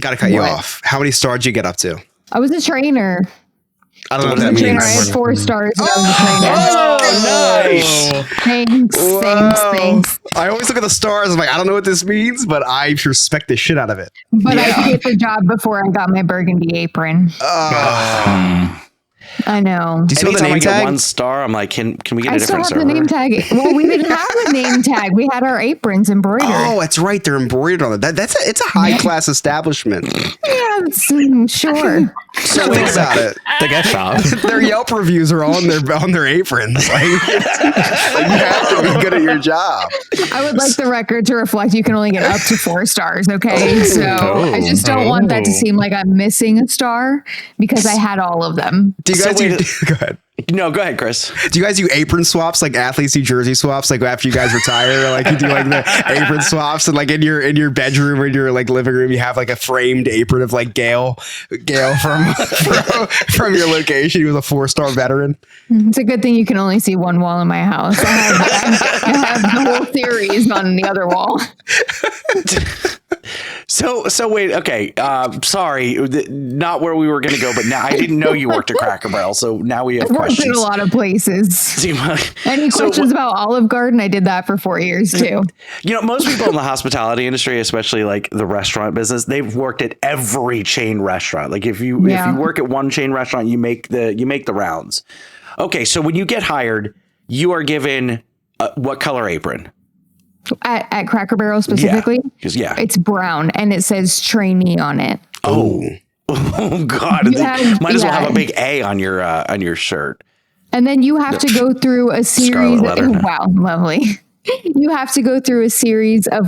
got to cut you off. How many stars did you get up to? I was a trainer. I don't know what that means. I had 4 stars. And I was a trainer. Nice. Thanks. I always look at the stars. I'm like, I don't know what this means, but I respect the shit out of it. But I quit the job before I got my burgundy apron. I know. Do you still have the Anytime name I get tag? 1 star, I'm like, can we get I a still different have server? the name tag. Well, we didn't have a name tag. We had our aprons embroidered. Oh, that's right. They're embroidered on it. It's a high class establishment. Yeah, sure. So think about it. The gift shop. Their Yelp reviews are on their aprons. Like, you have to be good at your job. I would like the record to reflect you can only get up to 4 stars. Okay. So I just don't want that to seem like I'm missing a star because I had all of them. Do you guys go ahead. No, go ahead, Chris. Do you guys do apron swaps like athletes do jersey swaps? Like after you guys retire, like you do like the apron swaps, and like in your bedroom or in your like living room, you have like a framed apron of like Gail from your location. He was a 4-star veteran. It's a good thing you can only see one wall in my house. I have the whole series on the other wall. So wait, okay. Sorry, not where we were going to go, but now I didn't know you worked at Cracker Barrel, so now we have I've worked questions. in a lot of places. Any questions about Olive Garden? I did that for 4 years too. You know, most people in the hospitality industry, especially like the restaurant business, they've worked at every chain restaurant. Like if you work at one chain restaurant, you make the rounds. Okay, so when you get hired, you are given what color apron? At Cracker Barrel specifically? Yeah. It's brown and it says trainee on it. Oh God. Might as well have a big A on your shirt. And then you have to go through a series. Wow, lovely. You have to go through a series of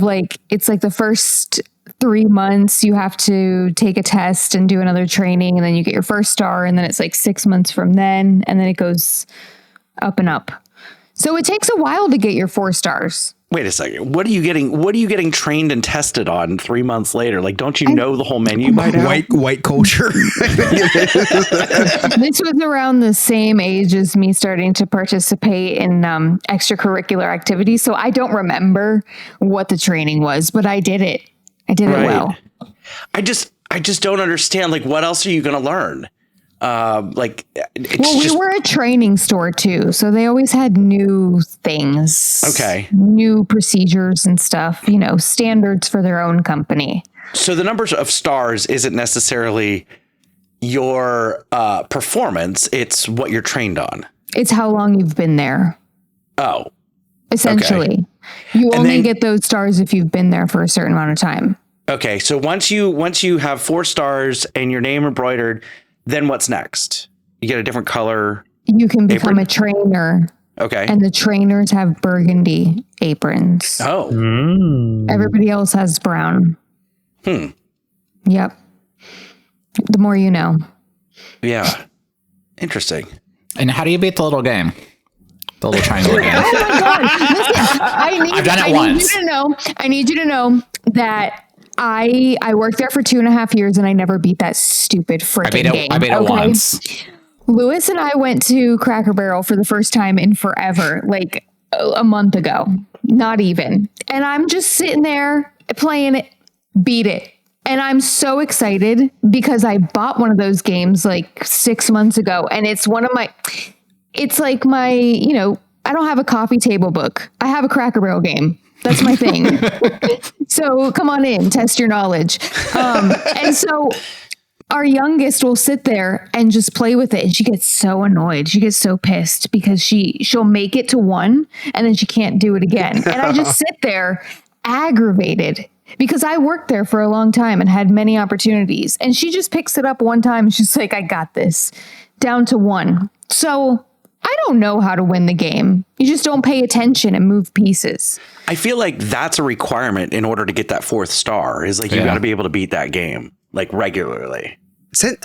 it's like the first 3 months you have to take a test and do another training, and then you get your first star, and then it's like 6 months from then, and then it goes up and up. So it takes a while to get your 4 stars. Wait a second. What are you getting trained and tested on 3 months later? Like, don't you know the whole menu by now? White culture. This was around the same age as me starting to participate in extracurricular activities. So I don't remember what the training was, but I did it. I did it well. I just don't understand. Like, what else are you going to learn? We were a training store too, so they always had new things, new procedures and stuff, standards for their own company. So the numbers of stars isn't necessarily your performance, it's what you're trained on. It's how long you've been there. Oh, essentially. You only get those stars if you've been there for a certain amount of time. Okay, so once you have 4 stars and your name embroidered, then what's next? You get a different color. You can become a trainer. Okay. And the trainers have burgundy aprons. Oh. Everybody else has brown. Yep. The more you know. Yeah. Interesting. And how do you beat the little game? The little triangle game. Oh my God. Listen, I've done it once. I need you to know that I worked there for 2.5 years and I never beat that stupid freaking game. I beat it once. Lewis and I went to Cracker Barrel for the first time in forever, like a month ago, not even. And I'm just sitting there playing it, beat it. And I'm so excited because I bought one of those games like 6 months ago. And it's like my, I don't have a coffee table book. I have a Cracker Barrel game. That's my thing. So come on in, test your knowledge. And so our youngest will sit there and just play with it. And she gets so annoyed. She gets so pissed because she'll make it to 1 and then she can't do it again. And I just sit there aggravated because I worked there for a long time and had many opportunities. And she just picks it up one time and she's like, I got this, down to 1. So I don't know how to win the game. You just don't pay attention and move pieces. I feel like that's a requirement in order to get that 4th star, is like you got to be able to beat that game like regularly.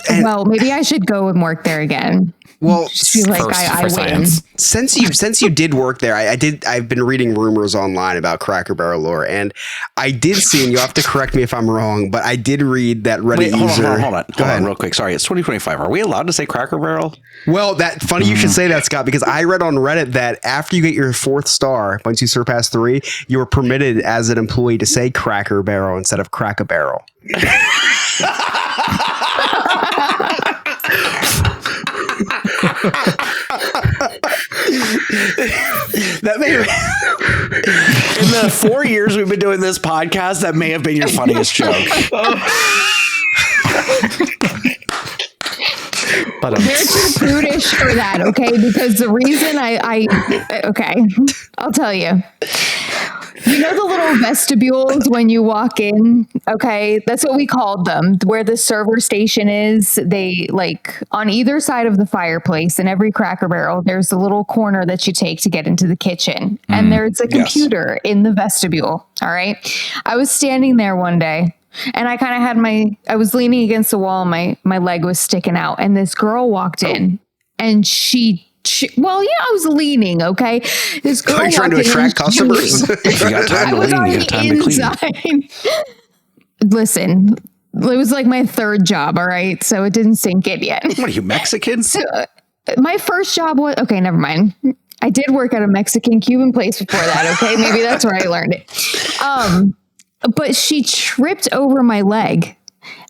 Well, maybe I should go and work there again. Well, just feel like I win. Since you did work there, I've been reading rumors online about Cracker Barrel lore, and I did see, and you have to correct me if I'm wrong, but I did read that Reddit user. Hold on, real quick. Sorry, it's 2025. Are we allowed to say Cracker Barrel? Well, funny you should say that, Scott, because I read on Reddit that after you get your 4th star, once you surpass 3, you are permitted as an employee to say Cracker Barrel instead of Crack a Barrel. That may in the 4 years we've been doing this podcast, that may have been your funniest joke. But they're too prudish for that, okay? Because the reason I'll tell you. You know the little vestibules when you walk in? Okay, that's what we called them, where the server station is. They like on either side of the fireplace in every Cracker Barrel, there's a little corner that you take to get into the kitchen. And there's a computer in the vestibule. All right. I was standing there one day and I kind of had I was leaning against the wall and my leg was sticking out. And this girl walked in and well, yeah, I was leaning. Okay, this girl. Are you trying to attract customers? If you got time to lean, you got time to clean. Listen, it was like my 3rd job. All right, so it didn't sink in yet. What are you, Mexican? So, my first job was okay. Never mind. I did work at a Mexican Cuban place before that. Okay, maybe that's where I learned it. But she tripped over my leg.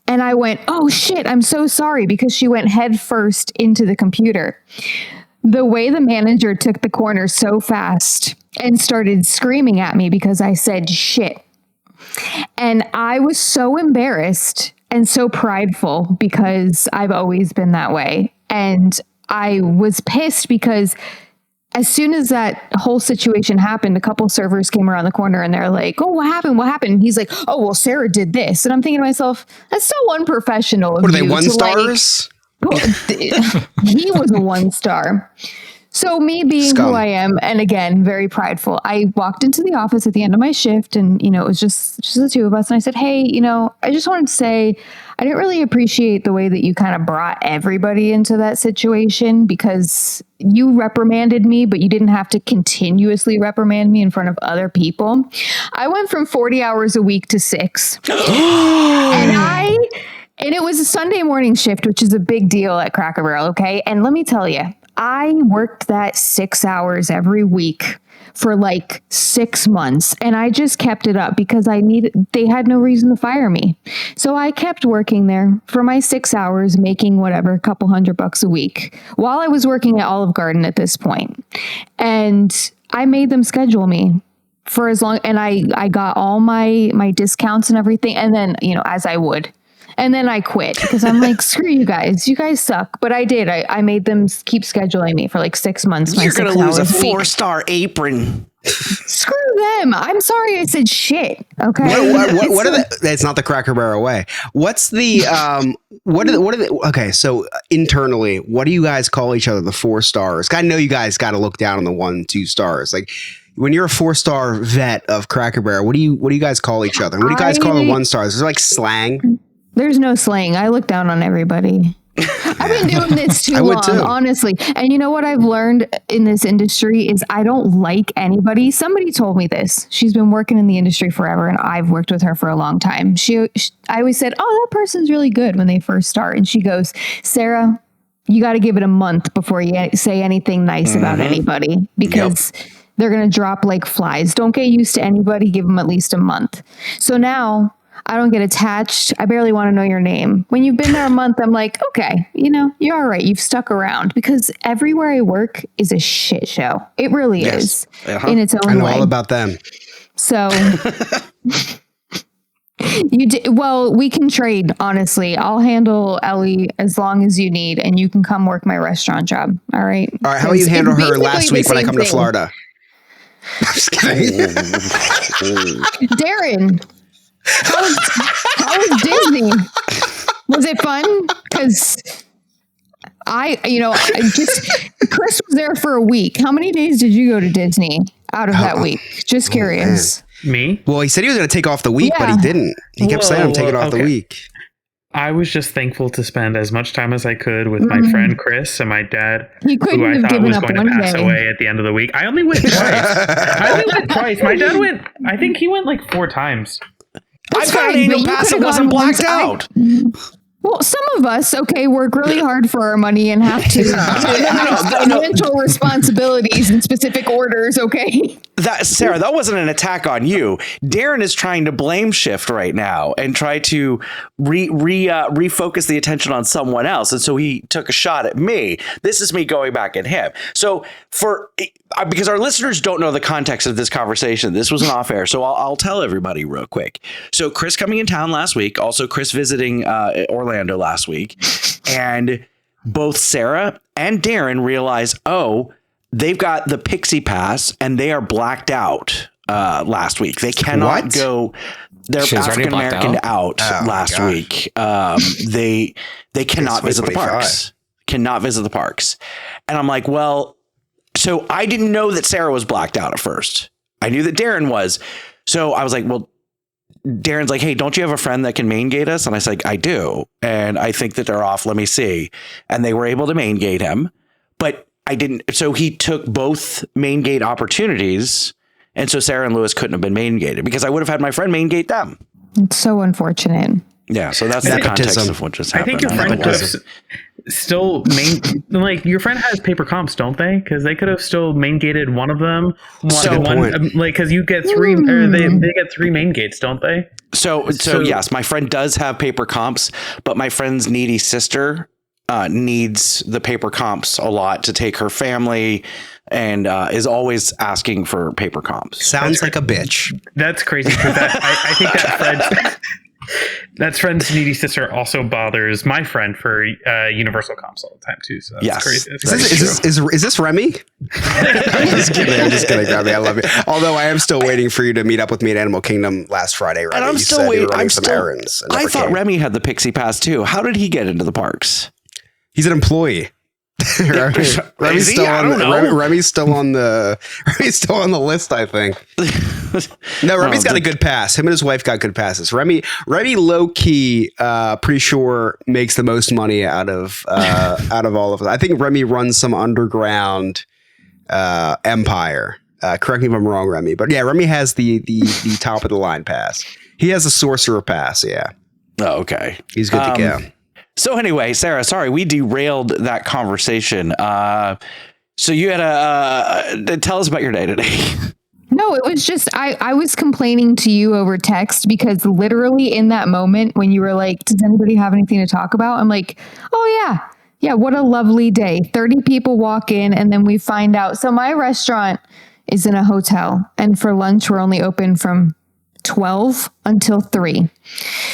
And I went, oh shit, I'm so sorry, because she went head first into the computer. The way the manager took the corner so fast and started screaming at me because I said shit. And I was so embarrassed and so prideful because I've always been that way. And I was pissed because as soon as that whole situation happened, a couple servers came around the corner and they're like, oh, what happened? What happened? And he's like, oh, well, Sarah did this. And I'm thinking to myself, that's so unprofessional. What are they, 1 stars? He was a 1 star. So me being who I am, and again, very prideful, I walked into the office at the end of my shift and, it was just the 2 of us. And I said, hey, I just wanted to say, I didn't really appreciate the way that you kind of brought everybody into that situation, because you reprimanded me, but you didn't have to continuously reprimand me in front of other people. I went from 40 hours a week to 6. And it was a Sunday morning shift, which is a big deal at Cracker Barrel, okay? And let me tell you, I worked that 6 hours every week for like 6 months, and I just kept it up because they had no reason to fire me. So I kept working there for my 6 hours, making whatever, a couple $100 a week, while I was working at Olive Garden at this point. And I made them schedule me for as long, and I got all my discounts and everything. And then, as I would. And then I quit because I'm like, screw you guys suck. But I did. I made them keep scheduling me for like 6 months. You're going to lose a 4-star apron. Screw them. I'm sorry I said shit. Okay. What are the, it's not the Cracker Barrel way. What's the, okay. So internally, what do you guys call each other? The 4 stars? I know you guys got to look down on the 1, 2 stars. Like, when you're a 4-star vet of Cracker Barrel, what do you guys call each other? What do you guys call the 1 stars? Is there like slang? There's no slang. I look down on everybody. I've been doing this too long, honestly. And you know what I've learned in this industry is I don't like anybody. Somebody told me this. She's been working in the industry forever, and I've worked with her for a long time. I always said, oh, that person's really good when they first start. And she goes, Sarah, you got to give it a month before you say anything nice about anybody, because they're going to drop like flies. Don't get used to anybody. Give them at least a month. So now I don't get attached. I barely want to know your name. When you've been there a month, I'm like, okay, you're all right. You've stuck around, because everywhere I work is a shit show. It really is in its own way. I know all about them. So well, we can trade, honestly. I'll handle Ellie as long as you need, and you can come work my restaurant job. All right. All right. How about you handle her last week when I come to Florida? I'm just kidding. Darren, how was Disney? Was it fun? Because Chris was there for a week. How many days did you go to Disney out of that week? Just curious. Me? Well, he said he was going to take off the week, but he didn't. He kept saying I'm taking off the week. I was just thankful to spend as much time as I could with my friend Chris and my dad, who I thought was going to pass away at the end of the week. I only went twice. My dad went, I think he went like 4 times. I've got an annual pass that wasn't blacked out. Well, some of us, work really hard for our money and have to have financial responsibilities in specific orders, okay? Sarah, that wasn't an attack on you. Darren is trying to blame shift right now and try to refocus the attention on someone else. And so he took a shot at me. This is me going back at him. So because our listeners don't know the context of this conversation, this was an off air. So I'll tell everybody real quick. So Chris coming in town last week, also Chris visiting Orlando last week, and both Sarah and Darren realized, they've got the Pixie Pass and they are blacked out last week. They cannot go. They're African American out last week. They cannot visit the parks. Cannot visit the parks. And I'm like, well, so I didn't know that Sarah was blacked out at first. I knew that Darren was. So I was like, well, Darren's like, hey, don't you have a friend that can main gate us? And I was like, I do. And I think that they're off. Let me see. And they were able to main gate him, but I didn't. So he took both main gate opportunities. And so Sarah and Lewis couldn't have been main gated because I would have had my friend main gate them. It's so unfortunate. Yeah. So that's the context of what just happened. I think your friend could have still your friend has paper comps, don't they? Because they could have still main gated one of them. Because you get 3 or they get 3 main gates, don't they? So yes, my friend does have paper comps, but my friend's needy sister needs the paper comps a lot to take her family and is always asking for paper comps. Sounds like a bitch. That's crazy because I think that friend's needy sister also bothers my friend for Universal comps all the time too. So that's crazy. Is this Remy? I'm just kidding, Gabby. I love you. Although I am still waiting for you to meet up with me at Animal Kingdom last Friday. Remy. And I'm still waiting. Errands. I thought Remy had the Pixie Pass too. How did he get into the parks? He's an employee. Remy's still on the list, I think. No, Remy's got a good pass. Him and his wife got good passes. Remy low key, pretty sure makes the most money out of all of us. I think Remy runs some underground empire. Correct me if I'm wrong, Remy. But yeah, Remy has the top of the line pass. He has a sorcerer pass. Yeah. Oh, okay. He's good to go. So anyway, Sarah, sorry, we derailed that conversation. So you had tell us about your day today. No, it was just, I was complaining to you over text because literally in that moment when you were like, does anybody have anything to talk about? I'm like, oh yeah. Yeah. What a lovely day. 30 people walk in and then we find out. So my restaurant is in a hotel and for lunch, we're only open from 12 until 3.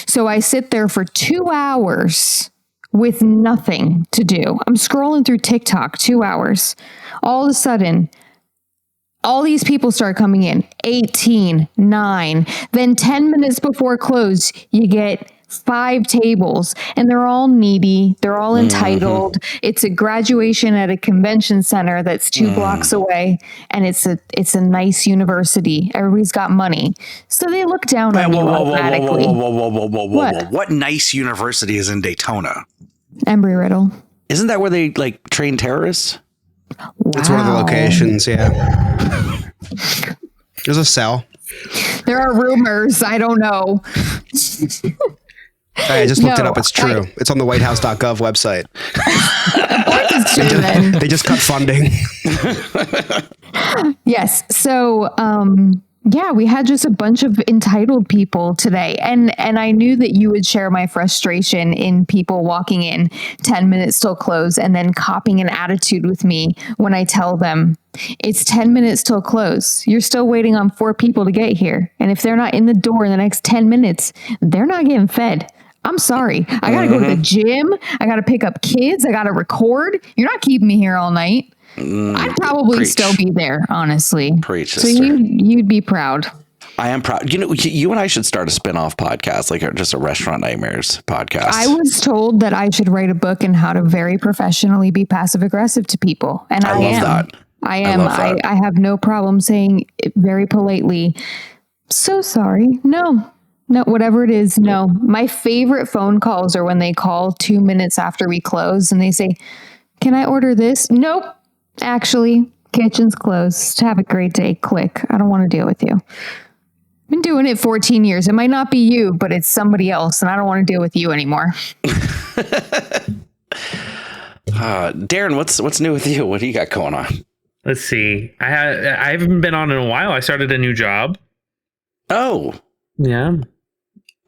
So I sit there for 2 hours with nothing to do. I'm scrolling through TikTok 2 hours. All of a sudden, all these people start coming in. 18, 9. Then 10 minutes before close, you get 5 tables and they're all needy. They're all entitled. It's a graduation at a convention center that's 2 blocks away. And it's a nice university. Everybody's got money. So they look down on you automatically. Whoa. What nice university is in Daytona? Embry-Riddle. Isn't that where they train terrorists? Wow. It's one of the locations. Yeah. There's a cell. There are rumors. I don't know. I just looked it up. It's true. It's on the whitehouse.gov website. They just cut funding. Yes. So Yeah, we had just a bunch of entitled people today. And I knew that you would share my frustration in people walking in 10 minutes till close and then copying an attitude with me when I tell them it's 10 minutes till close. You're still waiting on 4 people to get here. And if they're not in the door in the next 10 minutes, they're not getting fed. I'm sorry. I got to go to the gym. I got to pick up kids. I got to record. You're not keeping me here all night. I'd probably Preach. still be there, honestly. Preach, so sister. you'd be proud. I am proud. You know, you and I should start a spin-off podcast, like just a Restaurant Nightmares podcast. I was told that I should write a book on how to very professionally be passive aggressive to people, and I love am. that. I am. love that. I have no problem saying it very politely, so sorry. No, whatever it is. No, my favorite phone calls are when they call 2 minutes after we close and they say, "Can I order this?" Nope. Actually, kitchen's closed. Have a great day. Click. I don't want to deal with you. I've been doing it 14 years. It might not be you, but it's somebody else, and I don't want to deal with you anymore. Darren, what's new with you? What do you got going on? Let's see. I haven't been on in a while. I started a new job. Oh, Yeah.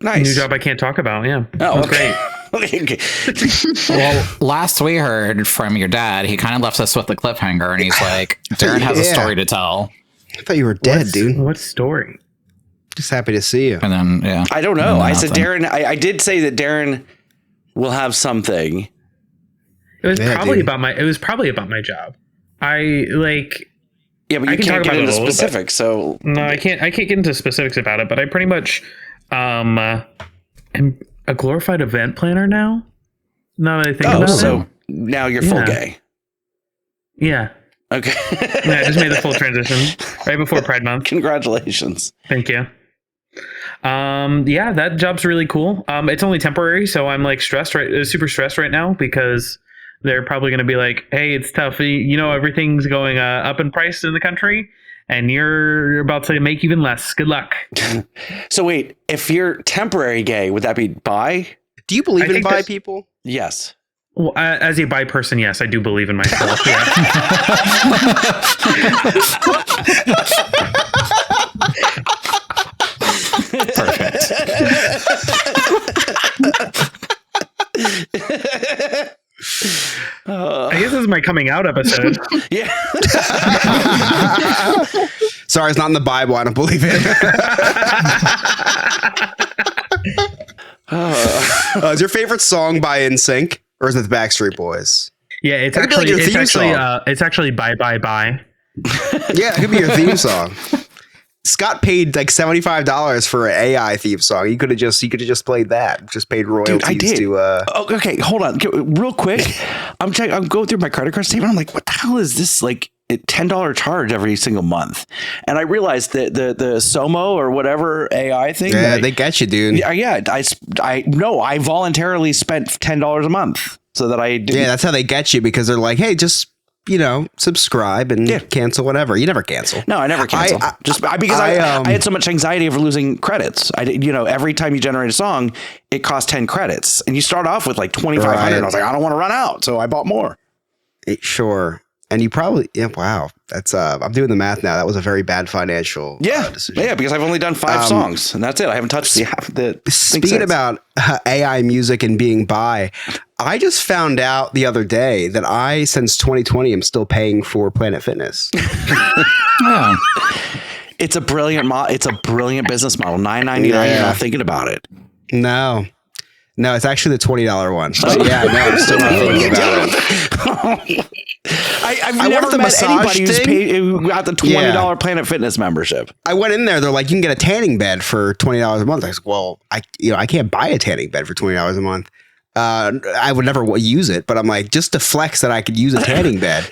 nice. New job I can't talk about. Yeah. Oh, That's okay. great. Okay. Well, last we heard from your dad, he kind of left us with the cliffhanger, and he's like, Darren has a Yeah. story to tell. I thought you were dead, dude. What story? Just happy to see you. And then, yeah. I don't know. And then I said nothing. Darren. I did say that Darren will have something. It was Yeah, probably dude. about my. It was probably about my job. I like. Yeah, but I you can can't talk get about it into a little bit. specifics. So No, I can't. I can't get into specifics about it. But I pretty much am a glorified event planner now. Now that I think about so it. now you're full Yeah. gay. Yeah. Okay. Yeah. I just made the full transition right before Pride Month. Congratulations. Thank you. Yeah, that job's really cool. It's only temporary, so I'm like super stressed right now because they're probably going to be like, "Hey, it's tough. You know, everything's going up in price in the country, and you're about to make even less. Good luck." So wait, if you're temporary gay, would that be bi? Do you believe I in think bi that's- people? Yes. Well, as a bi person, yes, I do believe in myself. Yeah. Perfect. I guess this is my coming out episode. Yeah. Sorry, it's not in the Bible. I don't believe it. Is your favorite song by NSYNC, or is it the Backstreet Boys? Yeah, it's That'd be like actually your theme it's actually bye bye bye. Yeah, it could be your theme song. Scott paid like $75 for an AI theme song. He could have just played that. Just paid royalties I did. to. Oh, okay, hold on, real quick. I'm going through my credit card statement. I'm like, what the hell is this? Like $10 charge every single month, and I realized that the Somo or whatever AI thing. Yeah, they get you, dude. Yeah. I voluntarily spent $10 a month so that I didn't. Yeah, that's how they get you because they're like, hey, just subscribe and cancel whatever. You never cancel. No, I never cancel. Because I had so much anxiety over losing credits. Every time you generate a song, it costs 10 credits, and you start off with like 2,500. Right. And I was like, I don't want to run out, so I bought more. Sure. And you probably, wow, that's, I'm doing the math now. That was a very bad financial decision. Yeah, because I've only done 5 songs, and that's it. I haven't touched the Speaking about AI music and being bi, I just found out the other day that I, since 2020, am still paying for Planet Fitness. Yeah. It's a brilliant it's a brilliant business model. $9.99. Yeah. You're not thinking about it. No, it's actually the $20 one. But yeah, no, I'm still not thinking about it. I've I never want the met massage anybody thing. who got the $20 Planet Fitness membership. I went in there. They're like, you can get a tanning bed for $20 a month. I was like, well, I can't buy a tanning bed for $20 a month. I would never use it, but I'm like, just to flex that I could use a tanning bed.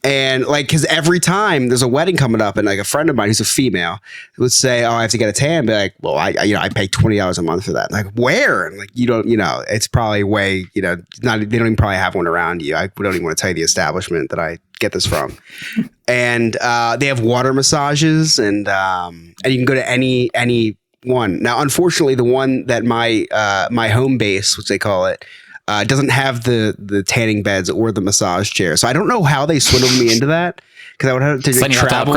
And like, because every time there's a wedding coming up, and like a friend of mine who's a female would say, "Oh, I have to get a tan." Be like, "Well, I pay $20 a month for that." I'm like, where? And like, you don't, it's probably way, not. They don't even probably have one around you. I don't even want to tell you the establishment that I get this from. And they have water massages, and you can go to any one. Now, unfortunately, the one that my home base, which they call it, doesn't have the tanning beds or the massage chair. So I don't know how they swindled me into that, because I would have to So then you travel.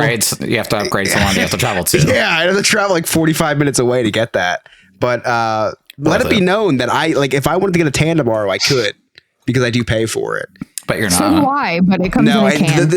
you have to upgrade someone you have to travel to. Yeah, I have to travel like 45 minutes away to get that. But let it be known that if I wanted to get a tan tomorrow, I could, because I do pay for it. But you're So do not. I, but it comes in a and can.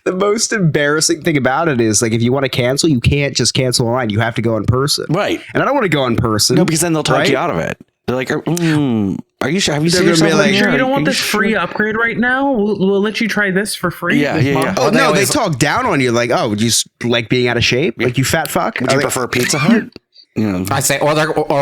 the most embarrassing thing about it is, like, if you want to cancel, you can't just cancel online. You have to go in person. Right. And I don't want to go in person. No, because then they'll talk right? you out of it. They're like, are you sure? Have you They're seen gonna be yourself like, in Sure, here? you don't Are want this sure?" free upgrade right now? We'll let you try this for free. Yeah, this yeah, month. yeah. Oh, They no, always- they talk down on you like, oh, you just like being out of shape? Like, you fat fuck? Would you prefer Pizza Hut? I say, or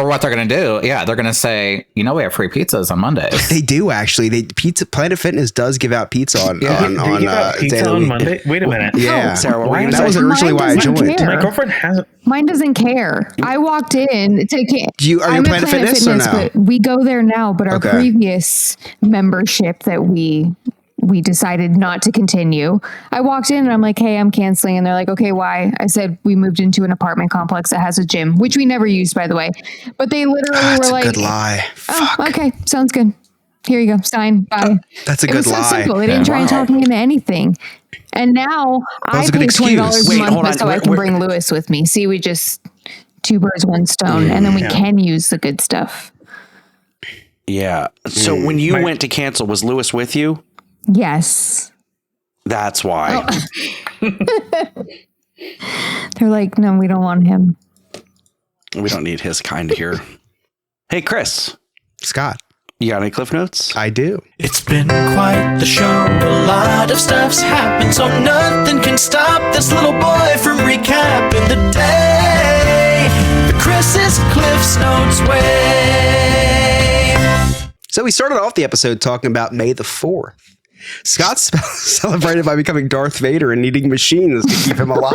what they're going to do. Yeah, they're going to say, we have free pizzas on Mondays. They do, actually. Planet Fitness does give out pizza on Do you give out pizza on Monday? Wait a minute. Yeah, Sarah, what were you gonna that say? was originally Mine why I doesn't joined. care. My girlfriend has. Mine doesn't care. I walked in to. Are you I'm at Planet Fitness or no? but we go there now. But our Okay. previous membership that we decided not to continue. I walked in and I'm like, hey, I'm canceling. And they're like, okay, why? I said, we moved into an apartment complex that has a gym, which we never used, by the way. But they literally That's were a like, good lie. oh, Fuck. okay, sounds good. Here you go, sign, bye. That's a It good was so lie. simple. They didn't try and talk me into anything. And now I was a good pay excuse. $20 Wait, a month hold on. so I Where- can where- bring Lewis with me. See, we just two birds, one stone, and then we can use the good stuff. Yeah. So when you went to cancel, was Lewis with you? Yes. That's why. They're like, no, we don't want him. We don't need his kind here. Hey, Chris, Scott, you got any Cliff Notes? I do. It's been quite the show. A lot of stuff's happened, so nothing can stop this little boy from recapping the day the Chris's Cliff's Notes way. So we started off the episode talking about May the 4th. Scott celebrated by becoming Darth Vader and needing machines to keep him alive.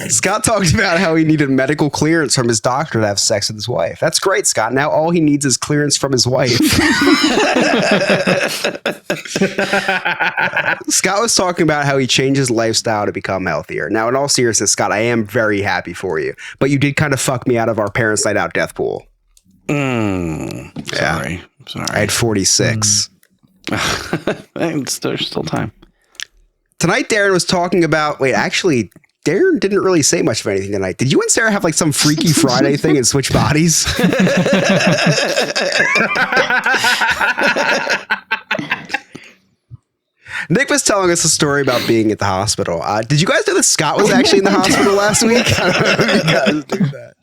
Scott talked about how he needed medical clearance from his doctor to have sex with his wife. That's great, Scott. Now all he needs is clearance from his wife. Scott was talking about how he changed his lifestyle to become healthier. Now, in all seriousness, Scott, I am very happy for you, but you did kind of fuck me out of our Parents' Night Out death pool. Sorry. I had 46. There's still time. Tonight, Darren was talking about. Wait, actually, Darren didn't really say much of anything tonight. Did you and Sarah have like some Freaky Friday thing and switch bodies? Nick was telling us a story about being at the hospital. Did you guys know that Scott was actually in the hospital last week? I don't know if you guys knew that.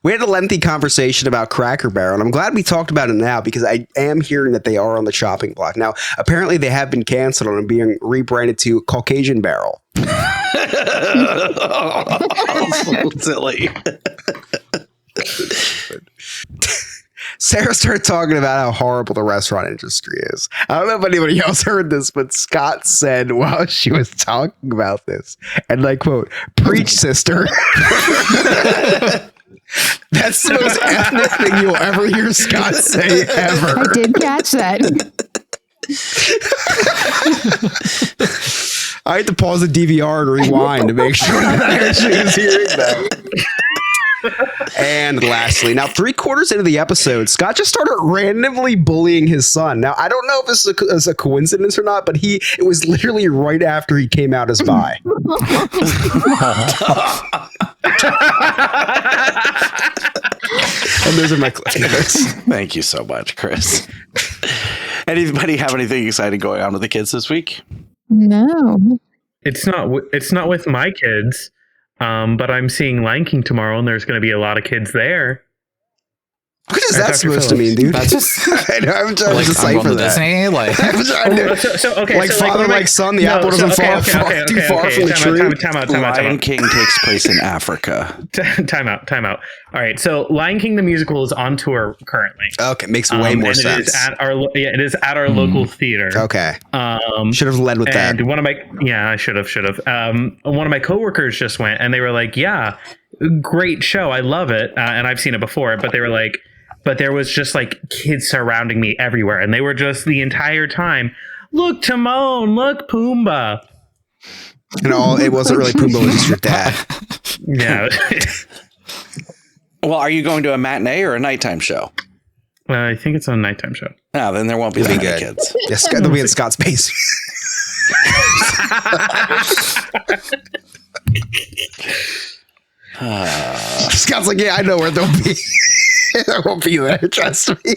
We had a lengthy conversation about Cracker Barrel, and I'm glad we talked about it now because I am hearing that they are on the chopping block. Now, apparently they have been canceled and being rebranded to Caucasian Barrel. So silly. Sarah started talking about how horrible the restaurant industry is. I don't know if anybody else heard this, but Scott said while she was talking about this, and I quote, "Preach, sister." That's the most ethnic thing you'll ever hear Scott say ever. I did catch that. I had to pause the DVR and rewind to make sure that I actually was hearing that. And lastly, now 3/4 into the episode, Scott just started randomly bullying his son. Now, I don't know if this is a coincidence or not, but it was literally right after he came out as bi. And those are my Cliff Notes. Thank you so much, Chris. Anybody have anything exciting going on with the kids this week? No. It's not with my kids, but I'm seeing Lion King tomorrow, and there's going to be a lot of kids there. What is Dr. that supposed to mean, Phillips. dude? That's just I know, I'm trying like to I'm decipher going to that. Disney. Like, I'm trying to, Okay, like father, like son, the apple doesn't fall too far from the tree. Time out. Lion King takes place in Africa. Time out. All right, so Lion King the musical is on tour currently. Okay, makes way more and sense. It is at our local theater. Okay, should have led with that. And I should have. One of my coworkers just went, and they were like, "Yeah, great show, I love it," and I've seen it before. But they were like, but there was just like kids surrounding me everywhere, and they were just the entire time, "Look, Timon! Look, Pumbaa!" And all it wasn't really Pumbaa, it was just your dad. Yeah. Well, are you going to a matinee or a nighttime show? I think it's a nighttime show. No, then there won't be that many kids. Yes, they'll be in Scott's basement. Scott's like, yeah, I know where they'll be. There won't be there. Trust me.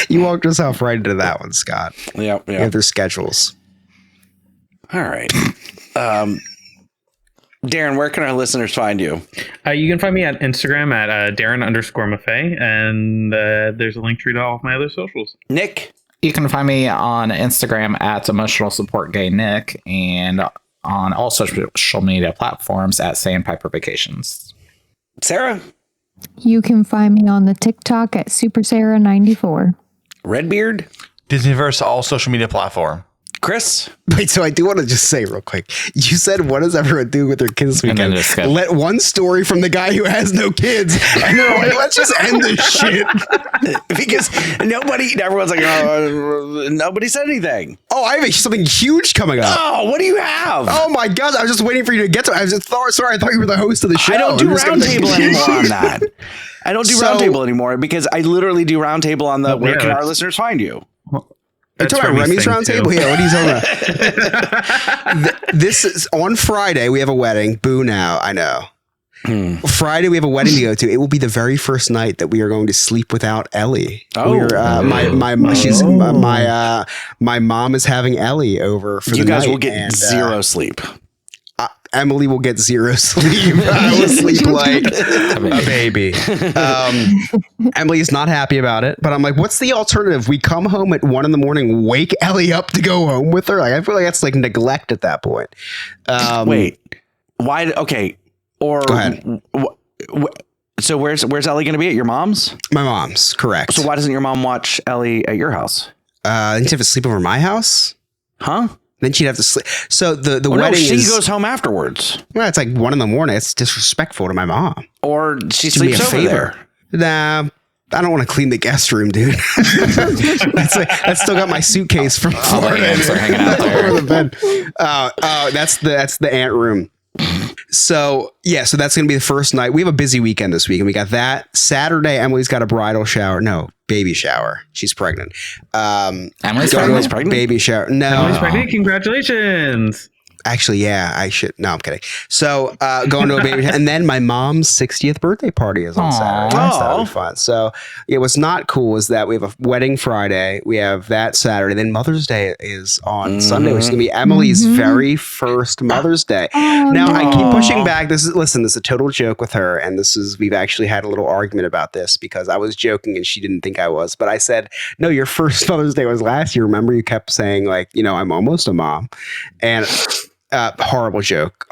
You walked yourself right into that one, Scott. Yep. They have their schedules. All right. Darren, where can our listeners find you? You can find me at Instagram at Darren_Maffei, and there's a link tree to all of my other socials. Nick? You can find me on Instagram at Emotional Support Gay Nick, and on all social media platforms at Sandpiper Vacations. Sarah? You can find me on the TikTok at Super Sarah 94. Redbeard? Disneyverse, all social media platform. Chris? Wait, so I do want to just say real quick. You said, what does everyone do with their kids this weekend? Let one story from the guy who has no kids, and they're like, let's just end this shit. Because everyone's like, oh, nobody said anything. Oh, I have something huge coming up. Oh, what do you have? Oh my God, I was just waiting for you to get to it. I was just sorry, I thought you were the host of the show. I don't do roundtable anymore on that. I don't do roundtable anymore because I literally do roundtable on the where can our listeners find you? Are you talking about Remy's roundtable? Yeah, what are you talking about? This is on Friday. We have a wedding. Boo now. I know. Friday we have a wedding to go to. It will be the very first night that we are going to sleep without Ellie. My mom is having Ellie over for the night. You guys will get zero sleep. Emily will get zero sleep. I will sleep like a baby. Emily is not happy about it, but I'm like, what's the alternative? We come home at 1 a.m, wake Ellie up to go home with her. Like, I feel like that's like neglect at that point. Wait, why? Okay. Or go ahead. So where's Ellie going to be at your mom's? My mom's, correct. So why doesn't your mom watch Ellie at your house? Then she'd have to sleep over my house? Huh? Then she'd have to sleep. So the wedding she goes home afterwards. Well, it's like 1 a.m. It's disrespectful to my mom. Or she sleeps over there. Nah, I don't want to clean the guest room, dude. That's still got my suitcase from Florida. Ants are hanging out there. Over the bed. That's the ant room. So that's going to be the first night. We have a busy weekend this week, and we got that Saturday. Emily's got a bridal shower. No, baby shower. She's pregnant. Emily's pregnant? Baby shower. No, Emily's pregnant. Congratulations. Actually, yeah, I should. No, I'm kidding. So going to a baby shower, and then my mom's 60th birthday party is on Saturday. So that'll be fun. So what's not cool is that we have a wedding Friday. We have that Saturday. Then Mother's Day is on Sunday, which is going to be Emily's very first Mother's Day. Now I keep pushing back. This is a total joke with her, and we've actually had a little argument about this because I was joking and she didn't think I was, but I said, no, your first Mother's Day was last year. Remember, you kept saying like, I'm almost a mom, and. Horrible joke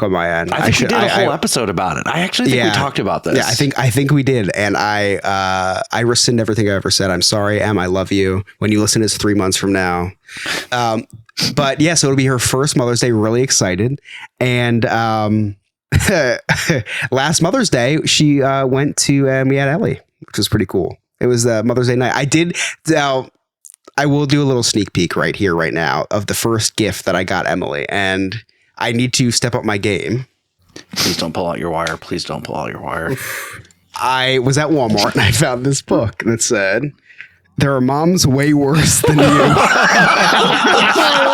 on my end. I think we did a whole episode about it. I actually think we talked about this. Yeah, I think we did, and I rescind everything I ever said. I'm sorry, Em. I love you. When you listen, it's 3 months from now. But yeah, so it'll be her first Mother's Day. Really excited, and last Mother's Day she went to we had Ellie, which was pretty cool. It was Mother's Day night. I will do a little sneak peek right here, right now, of the first gift that I got Emily, and I need to step up my game. Please don't pull out your wire. Please don't pull out your wire. I was at Walmart and I found this book that said, "There are moms way worse than you."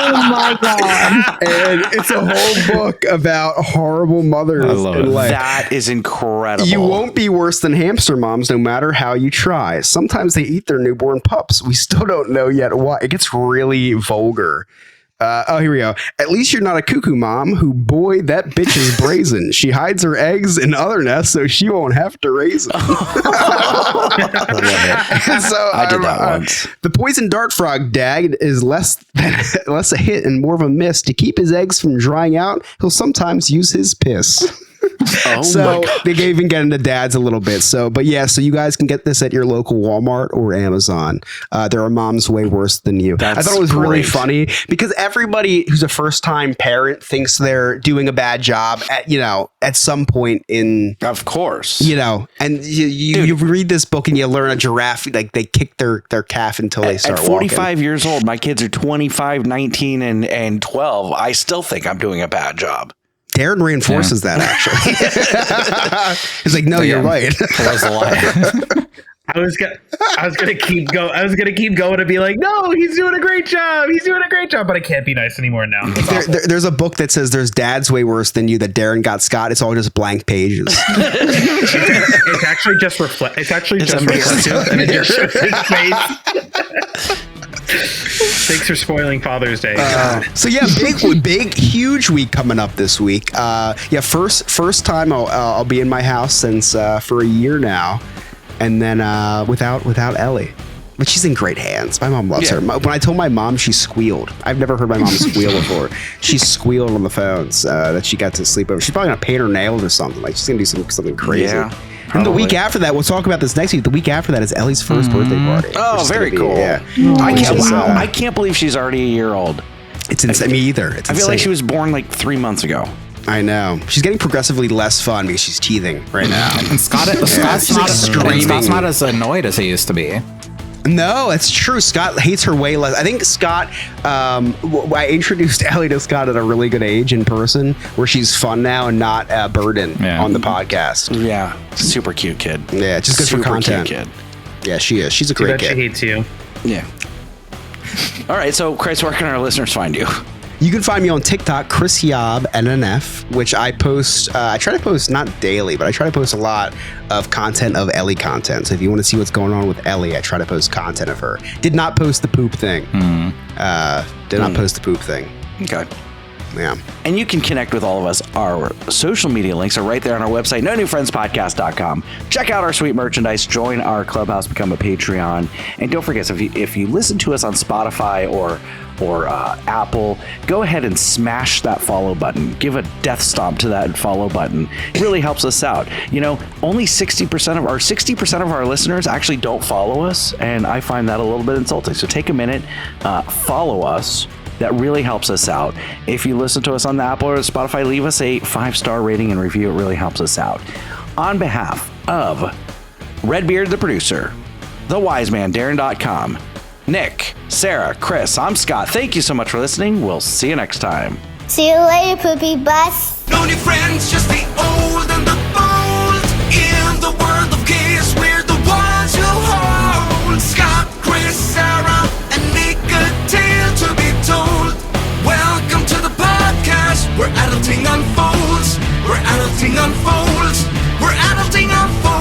Oh my God. And it's a whole book about horrible mothers. I love it. That is incredible. You won't be worse than hamster moms no matter how you try. Sometimes they eat their newborn pups. We still don't know yet why. It gets really vulgar. Here we go. At least you're not a cuckoo mom who, boy, that bitch is brazen. She hides her eggs in other nests so she won't have to raise them. So, I did that once. The poison dart frog dag is less a hit and more of a miss. To keep his eggs from drying out, he'll sometimes use his piss. So they even get into dads a little bit. So you guys can get this at your local Walmart or Amazon. There are moms way worse than you. I thought it was really funny because everybody who's a first time parent thinks they're doing a bad job at some point in. Of course. And you read this book and you learn a giraffe, like they kick their calf until they start walking. At 45 years old, my kids are 25, 19, and 12. I still think I'm doing a bad job. Darren reinforces that actually. He's like, no, you're right. That was a lie. I was gonna keep going. I was gonna keep going and be like, no, he's doing a great job. He's doing a great job, but I can't be nice anymore now. There's a book that says there's dads way worse than you that Darren got Scott. It's all just blank pages. It's actually just reflect. It's actually just reflective, and it just shows his face. Thanks for spoiling Father's Day. So yeah, big, huge week coming up this week. First time I'll be in my house since for a year now, and then without Ellie. But she's in great hands. My mom loves her. When I told my mom, she squealed. I've never heard my mom squeal before. She squealed on the phones that she got to sleep over. She's probably gonna paint her nails or something. Like she's gonna do something crazy. Yeah. And the week after that, we'll talk about this next week. The week after that is Ellie's first birthday party. Oh, very cool. Yeah. I can't believe she's already a year old. It's insane. Me either. It's I feel insane. like she was born like 3 months ago. I know. She's getting progressively less fun because she's teething right now. And Scott's not as annoyed as he used to be. No, it's true. Scott hates her way less. I think Scott, I introduced Ellie to Scott at a really good age in person where she's fun now and not a burden on the podcast. Yeah. Super cute kid. Yeah, just good for content. Cute kid. Yeah, she is. She's a great kid. She hates you. Yeah. All right. So, Chris, where can our listeners find you? You can find me on TikTok, Chris Yob NNF, which I post. I try to post not daily, but I try to post a lot of content of Ellie content. So if you want to see what's going on with Ellie, I try to post content of her. Did not post the poop thing. Did not post the poop thing. Okay. Yeah. And you can connect with all of us. Our social media links are right there on our website, nonewfriendspodcast.com. Check out our sweet merchandise, join our clubhouse, become a Patreon. And don't forget, if you listen to us on Spotify or Apple, go ahead and smash that follow button. Give a death stomp to that follow button. It really helps us out. You know, only 60% of our listeners actually don't follow us, and I find that a little bit insulting. So take a minute, follow us. That really helps us out. If you listen to us on the Apple or Spotify, leave us a 5-star rating and review. It really helps us out. On behalf of Redbeard, the producer, the wise man, Darren.com, Nick, Sarah, Chris, I'm Scott. Thank you so much for listening. We'll see you next time. See you later, poopy bus. No new friends, just the old and the bold. In the world of kids, we're the ones you hold. Scott, Chris, Sarah, and Nick, a tale to be told. Welcome to the podcast where adulting unfolds. Where adulting unfolds. Where adulting unfolds.